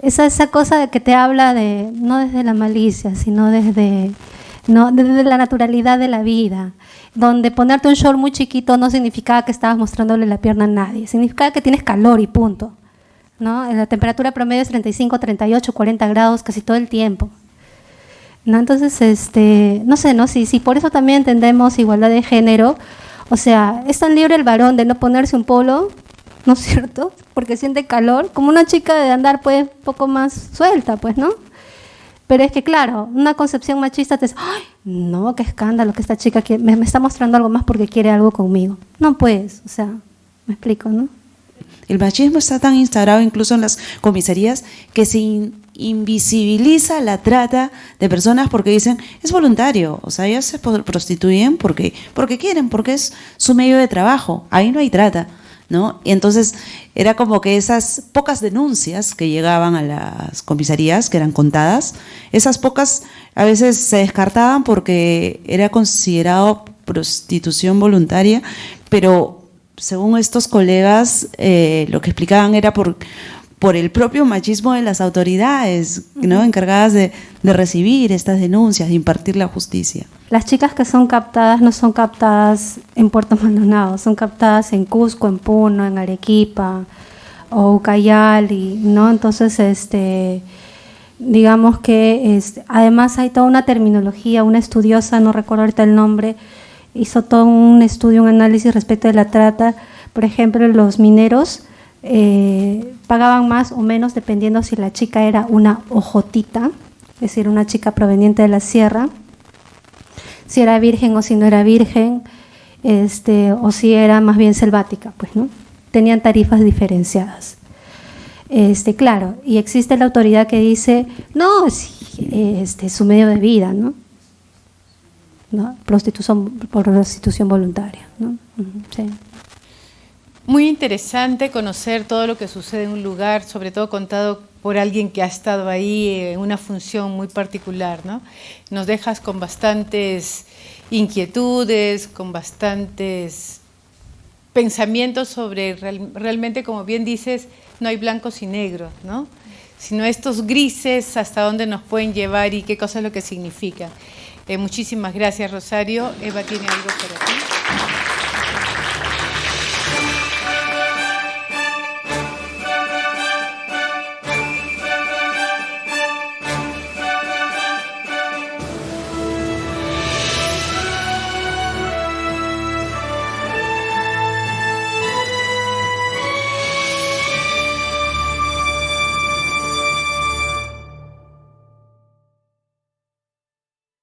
esa cosa de que te habla de, no desde la malicia, sino desde la naturalidad de la vida, donde ponerte un short muy chiquito no significaba que estabas mostrándole la pierna a nadie, significaba que tienes calor y punto, ¿no? La temperatura promedio es 35, 38, 40 grados casi todo el tiempo, ¿no? Entonces, no sé, ¿no? Si por eso también entendemos igualdad de género, o sea, es tan libre el varón de no ponerse un polo, ¿no es cierto? Porque siente calor, como una chica de andar pues un poco más suelta, pues, ¿no? Pero es que claro, una concepción machista te dice, ¡ay, no, qué escándalo, que esta chica me está mostrando algo más porque quiere algo conmigo! No, pues, o sea, me explico, ¿no? El machismo está tan instaurado incluso en las comisarías que se invisibiliza la trata de personas porque dicen, es voluntario, o sea, ellas se prostituyen porque quieren, porque es su medio de trabajo, ahí no hay trata. ¿no? Y entonces era como que esas pocas denuncias que llegaban a las comisarías, que eran contadas, esas pocas a veces se descartaban porque era considerado prostitución voluntaria, pero según estos colegas lo que explicaban era por el propio machismo de las autoridades, ¿no? Encargadas de recibir estas denuncias, de impartir la justicia. Las chicas que son captadas no son captadas en Puerto Maldonado, son captadas en Cusco, en Puno, en Arequipa o Ucayali, ¿no? Entonces, digamos que además hay toda una terminología, una estudiosa, no recuerdo ahorita el nombre, hizo todo un estudio, un análisis respecto de la trata. Por ejemplo, los mineros pagaban más o menos dependiendo si la chica era una ojotita, es decir, una chica proveniente de la sierra, si era virgen o si no era virgen, o si era más bien selvática, pues, ¿no? Tenían tarifas diferenciadas. Claro, y existe la autoridad que dice, no, es su medio de vida, ¿no? ¿No? Prostitución voluntaria, ¿no? Sí. Muy interesante conocer todo lo que sucede en un lugar, sobre todo contado por alguien que ha estado ahí en una función muy particular, ¿no? Nos dejas con bastantes inquietudes, con bastantes pensamientos sobre realmente, como bien dices, no hay blancos y negros, ¿no? Sino estos grises, hasta dónde nos pueden llevar y qué cosa es lo que significa. Muchísimas gracias, Rosario. Eva tiene algo para ti.